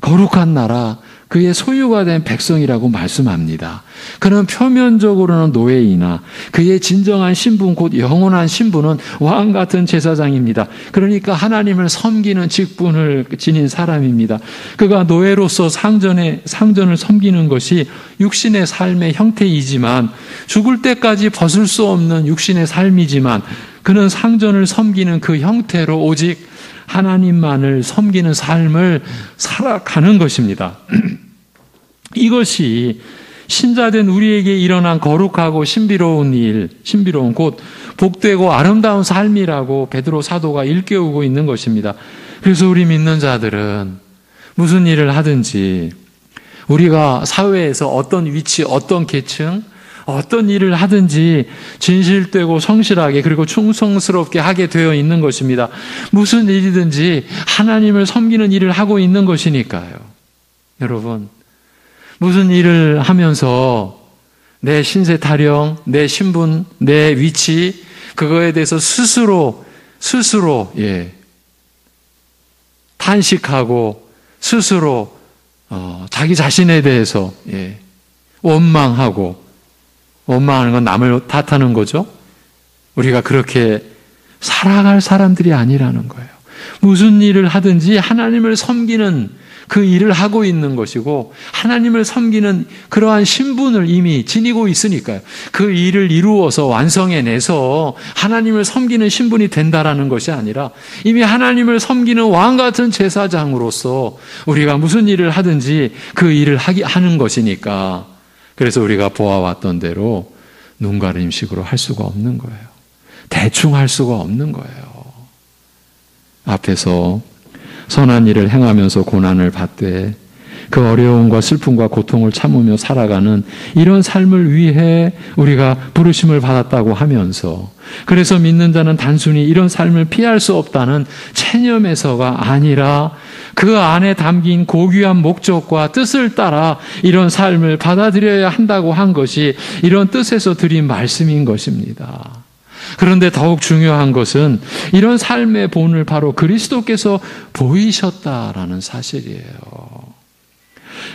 거룩한 나라, 그의 소유가 된 백성이라고 말씀합니다. 그는 표면적으로는 노예이나 그의 진정한 신분, 곧 영원한 신분은 왕같은 제사장입니다. 그러니까 하나님을 섬기는 직분을 지닌 사람입니다. 그가 노예로서 상전을 섬기는 것이 육신의 삶의 형태이지만, 죽을 때까지 벗을 수 없는 육신의 삶이지만, 그는 상전을 섬기는 그 형태로 오직 하나님만을 섬기는 삶을 살아가는 것입니다. 이것이 신자된 우리에게 일어난 거룩하고 신비로운 일, 신비로운 곧 복되고 아름다운 삶이라고 베드로 사도가 일깨우고 있는 것입니다. 그래서 우리 믿는 자들은 무슨 일을 하든지, 우리가 사회에서 어떤 위치, 어떤 계층, 어떤 일을 하든지 진실되고 성실하게 그리고 충성스럽게 하게 되어 있는 것입니다. 무슨 일이든지 하나님을 섬기는 일을 하고 있는 것이니까요. 여러분, 무슨 일을 하면서 내 신세 타령, 내 신분, 내 위치, 그거에 대해서 스스로 탄식하고 스스로 자기 자신에 대해서 원망하는 건 남을 탓하는 거죠. 우리가 그렇게 살아갈 사람들이 아니라는 거예요. 무슨 일을 하든지 하나님을 섬기는 그 일을 하고 있는 것이고, 하나님을 섬기는 그러한 신분을 이미 지니고 있으니까요. 그 일을 이루어서 완성해내서 하나님을 섬기는 신분이 된다라는 것이 아니라 이미 하나님을 섬기는 왕같은 제사장으로서 우리가 무슨 일을 하든지 그 일을 하는 것이니까, 그래서 우리가 보아왔던 대로 눈가림식으로 할 수가 없는 거예요. 대충 할 수가 없는 거예요. 앞에서 선한 일을 행하면서 고난을 받되 그 어려움과 슬픔과 고통을 참으며 살아가는 이런 삶을 위해 우리가 부르심을 받았다고 하면서, 그래서 믿는 자는 단순히 이런 삶을 피할 수 없다는 체념에서가 아니라 그 안에 담긴 고귀한 목적과 뜻을 따라 이런 삶을 받아들여야 한다고 한 것이 이런 뜻에서 드린 말씀인 것입니다. 그런데 더욱 중요한 것은 이런 삶의 본을 바로 그리스도께서 보이셨다라는 사실이에요.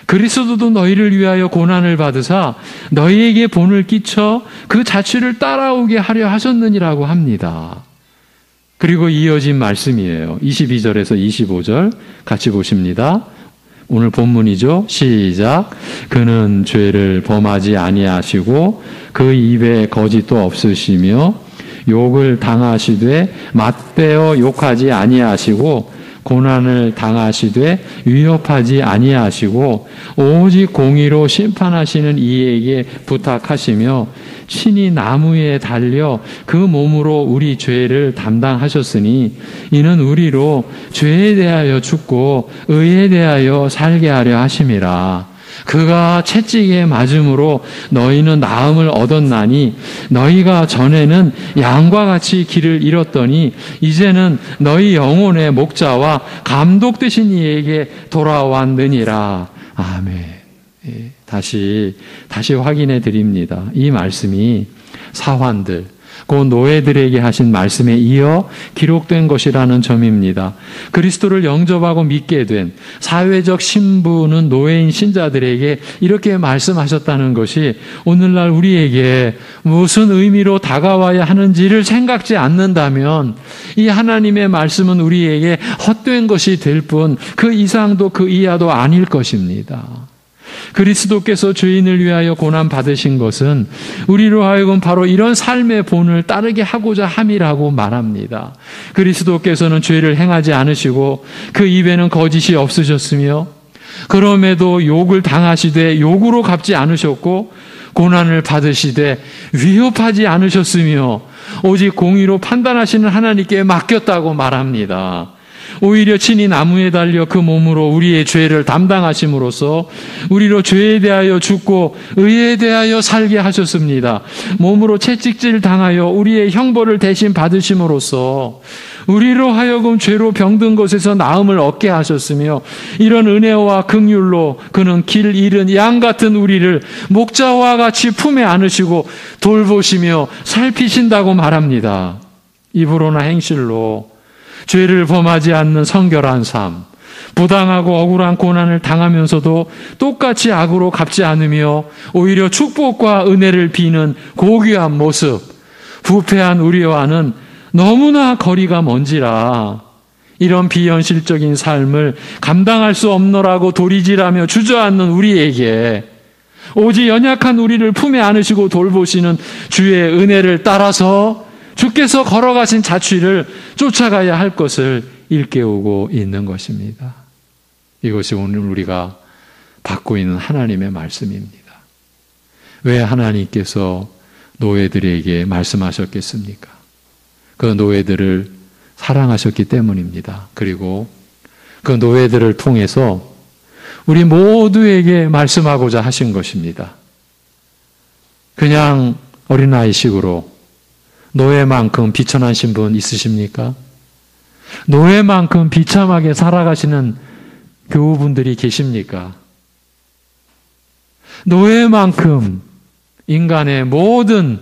그리스도도 너희를 위하여 고난을 받으사 너희에게 본을 끼쳐 그 자취를 따라오게 하려 하셨느니라고 합니다. 그리고 이어진 말씀이에요. 22절에서 25절 같이 보십니다. 오늘 본문이죠. 시작. 그는 죄를 범하지 아니하시고 그 입에 거짓도 없으시며 욕을 당하시되 맞대어 욕하지 아니하시고 고난을 당하시되 위협하지 아니하시고 오직 공의로 심판하시는 이에게 부탁하시며 친히 나무에 달려 그 몸으로 우리 죄를 담당하셨으니 이는 우리로 죄에 대하여 죽고 의에 대하여 살게 하려 하심이라. 그가 채찍에 맞음으로 너희는 나음을 얻었나니 너희가 전에는 양과 같이 길을 잃었더니 이제는 너희 영혼의 목자와 감독 되신 이에게 돌아왔느니라. 아멘. 다시 확인해 드립니다. 이 말씀이 사환들, 그 노예들에게 하신 말씀에 이어 기록된 것이라는 점입니다. 그리스도를 영접하고 믿게 된 사회적 신분은 노예인 신자들에게 이렇게 말씀하셨다는 것이 오늘날 우리에게 무슨 의미로 다가와야 하는지를 생각지 않는다면 이 하나님의 말씀은 우리에게 헛된 것이 될 뿐 그 이상도 그 이하도 아닐 것입니다. 그리스도께서 죄인을 위하여 고난 받으신 것은 우리로 하여금 바로 이런 삶의 본을 따르게 하고자 함이라고 말합니다. 그리스도께서는 죄를 행하지 않으시고 그 입에는 거짓이 없으셨으며 그럼에도 욕을 당하시되 욕으로 갚지 않으셨고 고난을 받으시되 위협하지 않으셨으며 오직 공의로 판단하시는 하나님께 맡겼다고 말합니다. 오히려 친히 나무에 달려 그 몸으로 우리의 죄를 담당하심으로써 우리로 죄에 대하여 죽고 의에 대하여 살게 하셨습니다. 몸으로 채찍질 당하여 우리의 형벌을 대신 받으심으로써 우리로 하여금 죄로 병든 것에서 나음을 얻게 하셨으며 이런 은혜와 긍휼로 그는 길 잃은 양 같은 우리를 목자와 같이 품에 안으시고 돌보시며 살피신다고 말합니다. 입으로나 행실로 죄를 범하지 않는 성결한 삶, 부당하고 억울한 고난을 당하면서도 똑같이 악으로 갚지 않으며 오히려 축복과 은혜를 비는 고귀한 모습, 부패한 우리와는 너무나 거리가 먼지라 이런 비현실적인 삶을 감당할 수 없노라고 도리질하며 주저앉는 우리에게 오직 연약한 우리를 품에 안으시고 돌보시는 주의 은혜를 따라서 주께서 걸어가신 자취를 쫓아가야 할 것을 일깨우고 있는 것입니다. 이것이 오늘 우리가 받고 있는 하나님의 말씀입니다. 왜 하나님께서 노예들에게 말씀하셨겠습니까? 그 노예들을 사랑하셨기 때문입니다. 그리고 그 노예들을 통해서 우리 모두에게 말씀하고자 하신 것입니다. 그냥 어린아이식으로 노예만큼 비천하신 분 있으십니까? 노예만큼 비참하게 살아가시는 교우분들이 계십니까? 노예만큼 인간의 모든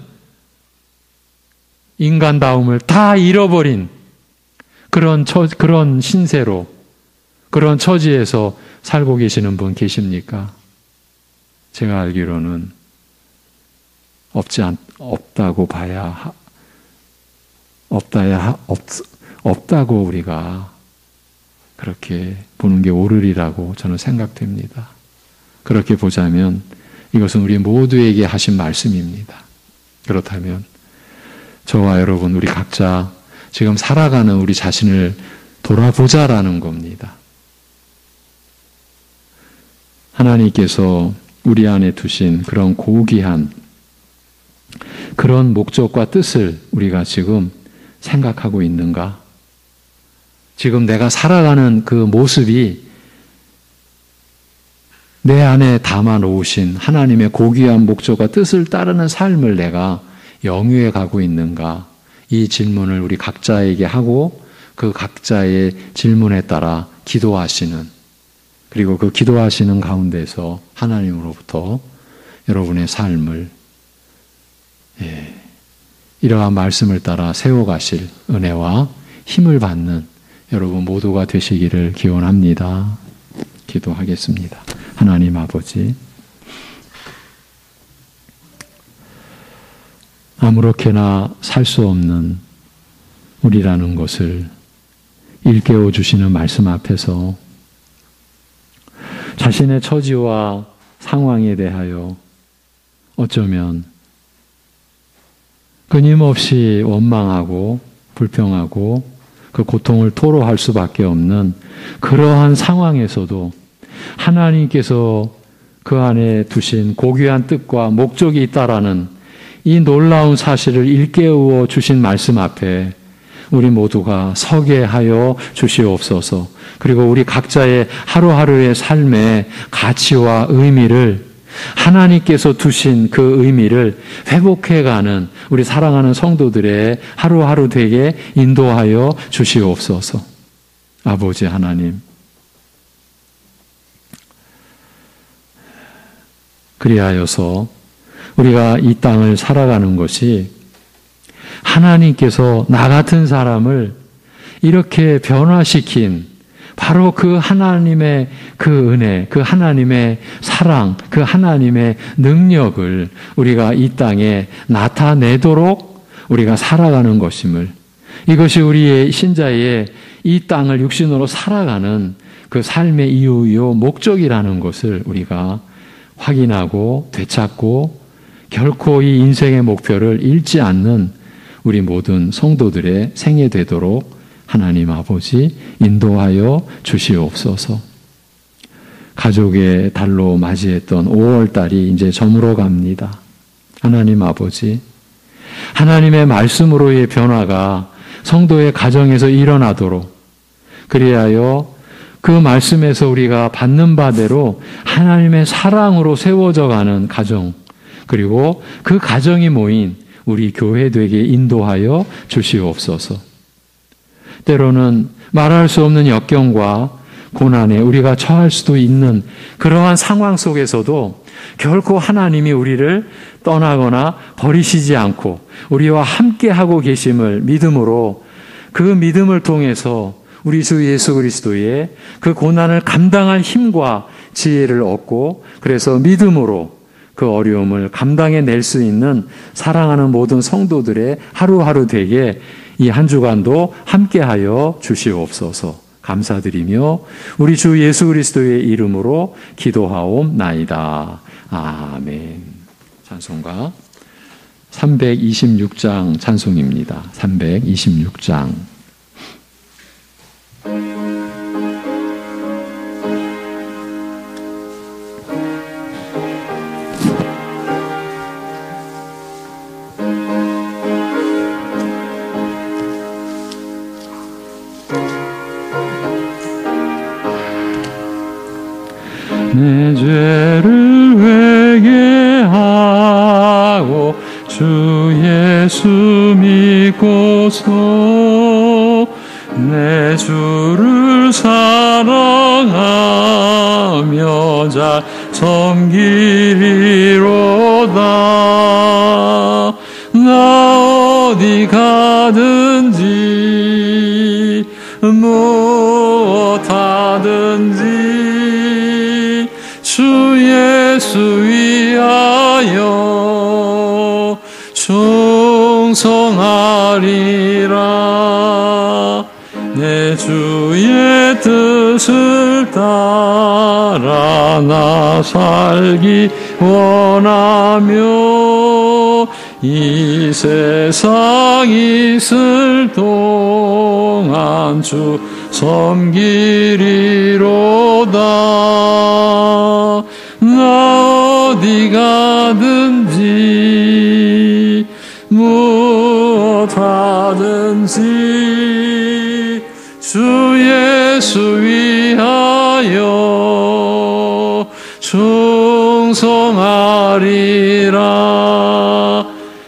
인간다움을 다 잃어버린 그런 신세로 그런 처지에서 살고 계시는 분 계십니까? 제가 알기로는 없다고 봐야 없다고 우리가 그렇게 보는 게 옳으리라고 저는 생각됩니다. 그렇게 보자면 이것은 우리 모두에게 하신 말씀입니다. 그렇다면 저와 여러분 우리 각자 지금 살아가는 우리 자신을 돌아보자라는 겁니다. 하나님께서 우리 안에 두신 그런 고귀한 그런 목적과 뜻을 우리가 지금 생각하고 있는가? 지금 내가 살아가는 그 모습이 내 안에 담아 놓으신 하나님의 고귀한 목적과 뜻을 따르는 삶을 내가 영위해 가고 있는가? 이 질문을 우리 각자에게 하고 그 각자의 질문에 따라 기도하시는 그리고 그 기도하시는 가운데서 하나님으로부터 여러분의 삶을 이러한 말씀을 따라 세워가실 은혜와 힘을 받는 여러분 모두가 되시기를 기원합니다. 기도하겠습니다. 하나님 아버지, 아무렇게나 살 수 없는 우리라는 것을 일깨워 주시는 말씀 앞에서 자신의 처지와 상황에 대하여 어쩌면 끊임없이 원망하고 불평하고 그 고통을 토로할 수밖에 없는 그러한 상황에서도 하나님께서 그 안에 두신 고귀한 뜻과 목적이 있다라는 이 놀라운 사실을 일깨워 주신 말씀 앞에 우리 모두가 서게 하여 주시옵소서. 그리고 우리 각자의 하루하루의 삶의 가치와 의미를 하나님께서 두신 그 의미를 회복해가는 우리 사랑하는 성도들의 하루하루 되게 인도하여 주시옵소서. 아버지 하나님, 그리하여서 우리가 이 땅을 살아가는 것이 하나님께서 나 같은 사람을 이렇게 변화시킨 바로 그 하나님의 그 은혜, 그 하나님의 사랑, 그 하나님의 능력을 우리가 이 땅에 나타내도록 우리가 살아가는 것임을, 이것이 우리의 신자의 이 땅을 육신으로 살아가는 그 삶의 이유요 목적이라는 것을 우리가 확인하고 되찾고 결코 이 인생의 목표를 잃지 않는 우리 모든 성도들의 생애 되도록 하나님 아버지 인도하여 주시옵소서. 가족의 달로 맞이했던 5월 달이 이제 저물어 갑니다. 하나님 아버지, 하나님의 말씀으로의 변화가 성도의 가정에서 일어나도록, 그리하여 그 말씀에서 우리가 받는 바대로 하나님의 사랑으로 세워져 가는 가정, 그리고 그 가정이 모인 우리 교회 되게 인도하여 주시옵소서. 때로는 말할 수 없는 역경과 고난에 우리가 처할 수도 있는 그러한 상황 속에서도 결코 하나님이 우리를 떠나거나 버리시지 않고 우리와 함께하고 계심을 믿음으로, 그 믿음을 통해서 우리 주 예수 그리스도의 그 고난을 감당할 힘과 지혜를 얻고, 그래서 믿음으로 그 어려움을 감당해낼 수 있는 사랑하는 모든 성도들의 하루하루 되게 이 한 주간도 함께하여 주시옵소서. 감사드리며 우리 주 예수 그리스도의 이름으로 기도하옵나이다. 아멘. 찬송가 326장 찬송입니다. 326장. 내 죄를 회개하고 주 예수 믿고서 내 주를 사랑하며 잘 섬기리로다. 나 어디 가든지 무엇하든지 주 예수 위하여 충성하리라. 내 주의 뜻을 따라 나 살기 원하며 이 세상 있을 동안 주 섬기리로다. 나 어디 가든지 무엇하든지 주 예수 위하여 충성하리라.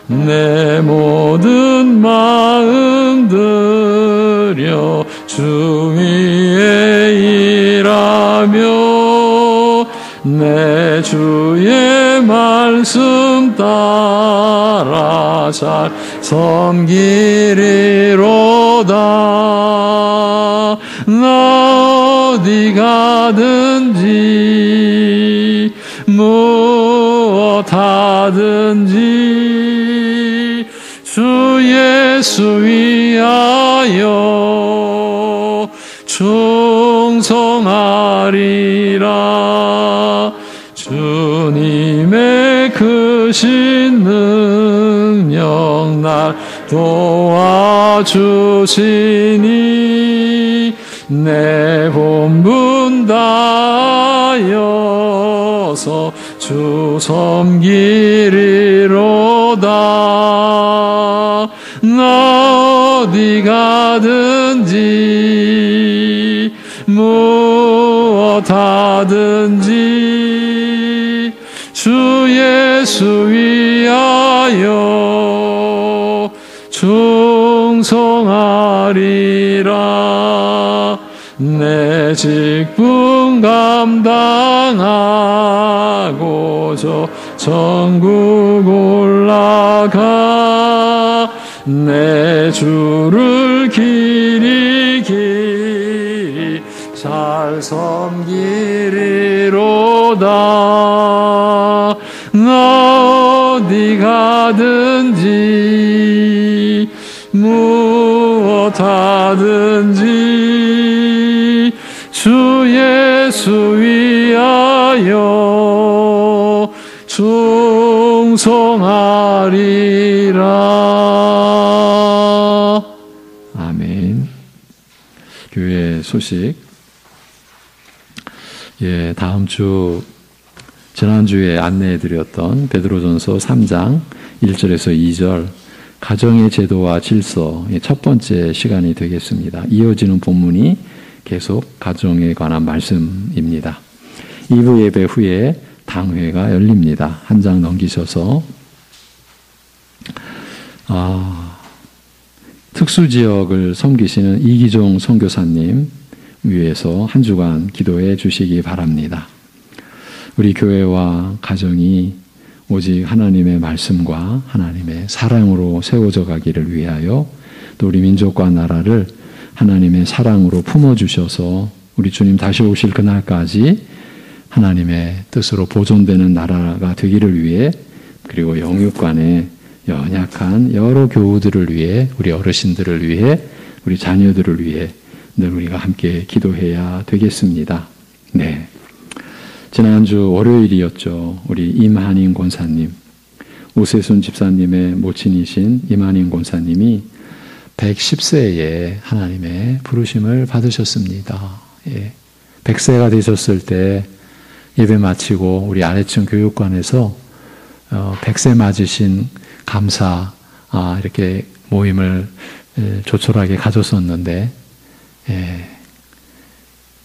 내 모든 마음 들여 주 위에 일하며 내 주의 말씀 따라 잘 섬기리로다. 나 어디 가든지 무엇하든지 주 예수 위하여 충성하리라. 주님의 크신 능력 날 도와주시니 내 본분 다하여서 주 섬기리로다. 나 어디 가든지 무엇하든지 주 예수 위하여 충성하리라. 내 직분 감당하고 저 천국 올라가 내 주를 길이 잘 섬기리로다. 나 어디 가든지 무엇하든지 주 예수 위하여 충성하리라. 아멘. 교회 소식. 다음 주 지난주에 안내해드렸던 베드로전서 3장 1절에서 2절 가정의 제도와 질서 첫 번째 시간이 되겠습니다. 이어지는 본문이 계속 가정에 관한 말씀입니다. 2부 예배 후에 당회가 열립니다. 한 장 넘기셔서 특수지역을 섬기시는 이기종 선교사님 위해서 한 주간 기도해 주시기 바랍니다. 우리 교회와 가정이 오직 하나님의 말씀과 하나님의 사랑으로 세워져 가기를 위하여 또 우리 민족과 나라를 하나님의 사랑으로 품어주셔서 우리 주님 다시 오실 그날까지 하나님의 뜻으로 보존되는 나라가 되기를 위해 그리고 영육 간의 연약한 여러 교우들을 위해 우리 어르신들을 위해 우리 자녀들을 위해 늘 우리가 함께 기도해야 되겠습니다. 네. 지난주 월요일이었죠. 우리 임한인 권사님, 오세순 집사님의 모친이신 임한인 권사님이 110세에 하나님의 부르심을 받으셨습니다. 100세가 되셨을 때 예배 마치고 우리 아래층 교육관에서 100세 맞으신 감사 이렇게 모임을 조촐하게 가졌었는데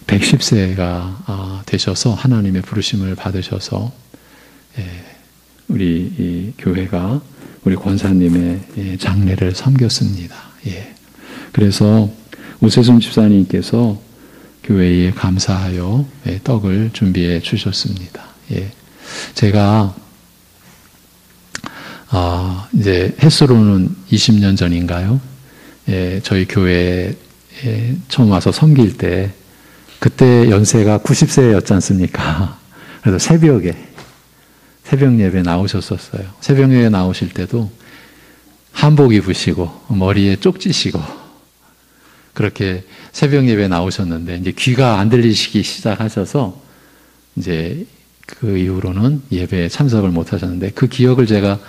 110세가 되셔서 하나님의 부르심을 받으셔서 우리 이 교회가 우리 권사님의 장례를 섬겼습니다. 그래서 오세순 집사님께서 교회에 감사하여 떡을 준비해 주셨습니다. 제가 이제 햇수로는 20년 전인가요? 저희 교회에 처음 와서 섬길 때 그때 연세가 90세였지 않습니까? 그래서 새벽 예배 나오셨었어요. 새벽 예배 나오실 때도 한복 입으시고 머리에 쪽지시고 그렇게 새벽 예배 나오셨는데 이제 귀가 안 들리시기 시작하셔서 이제 그 이후로는 예배에 참석을 못 하셨는데 그 기억을 제가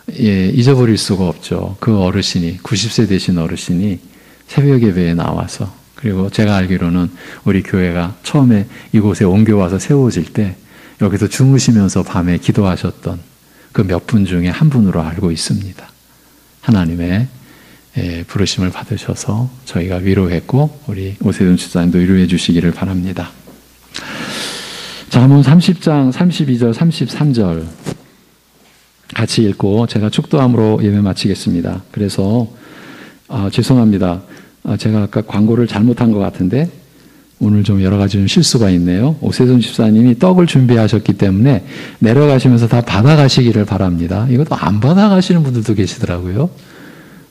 잊어버릴 수가 없죠. 그 어르신이 90세 되신 어르신이 새벽 예배에 나와서 그리고 제가 알기로는 우리 교회가 처음에 이곳에 옮겨와서 세워질 때 여기서 주무시면서 밤에 기도하셨던 그 몇 분 중에 한 분으로 알고 있습니다. 하나님의 부르심을 받으셔서 저희가 위로했고 우리 오세훈 집사님도 위로해 주시기를 바랍니다. 잠언 30장 32절 33절 같이 읽고 제가 축도함으로 예배 마치겠습니다. 그래서 죄송합니다. 제가 아까 광고를 잘못한 것 같은데 오늘 좀 여러 가지 실수가 있네요. 오세순 집사님이 떡을 준비하셨기 때문에 내려가시면서 다 받아가시기를 바랍니다. 이것도 안 받아가시는 분들도 계시더라고요.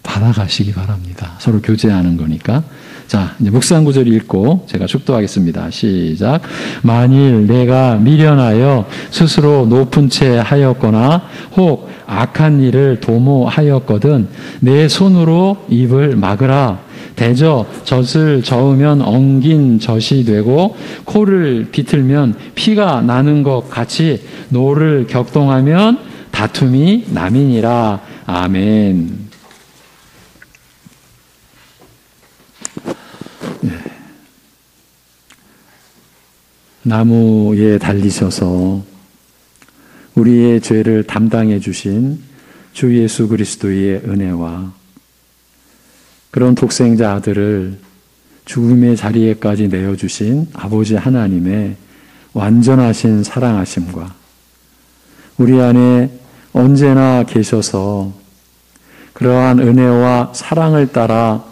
받아가시기 바랍니다. 서로 교제하는 거니까. 자, 이제 묵상 구절 읽고 제가 축도하겠습니다. 시작. 만일 내가 미련하여 스스로 높은 채 하였거나 혹 악한 일을 도모하였거든 내 손으로 입을 막으라. 대저 젖을 저으면 엉긴 젖이 되고 코를 비틀면 피가 나는 것 같이 노를 격동하면 다툼이 남이니라. 아멘. 나무에 달리셔서 우리의 죄를 담당해 주신 주 예수 그리스도의 은혜와 그런 독생자 아들을 죽음의 자리에까지 내어주신 아버지 하나님의 완전하신 사랑하심과 우리 안에 언제나 계셔서 그러한 은혜와 사랑을 따라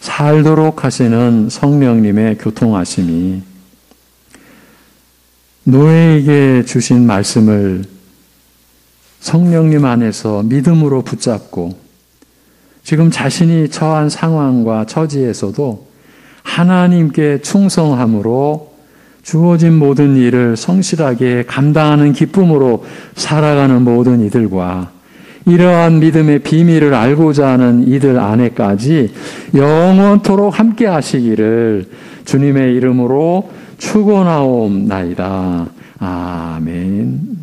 살도록 하시는 성령님의 교통하심이 노예에게 주신 말씀을 성령님 안에서 믿음으로 붙잡고 지금 자신이 처한 상황과 처지에서도 하나님께 충성함으로 주어진 모든 일을 성실하게 감당하는 기쁨으로 살아가는 모든 이들과 이러한 믿음의 비밀을 알고자 하는 이들 안에까지 영원토록 함께 하시기를 주님의 이름으로 축원하옵나이다. 아멘.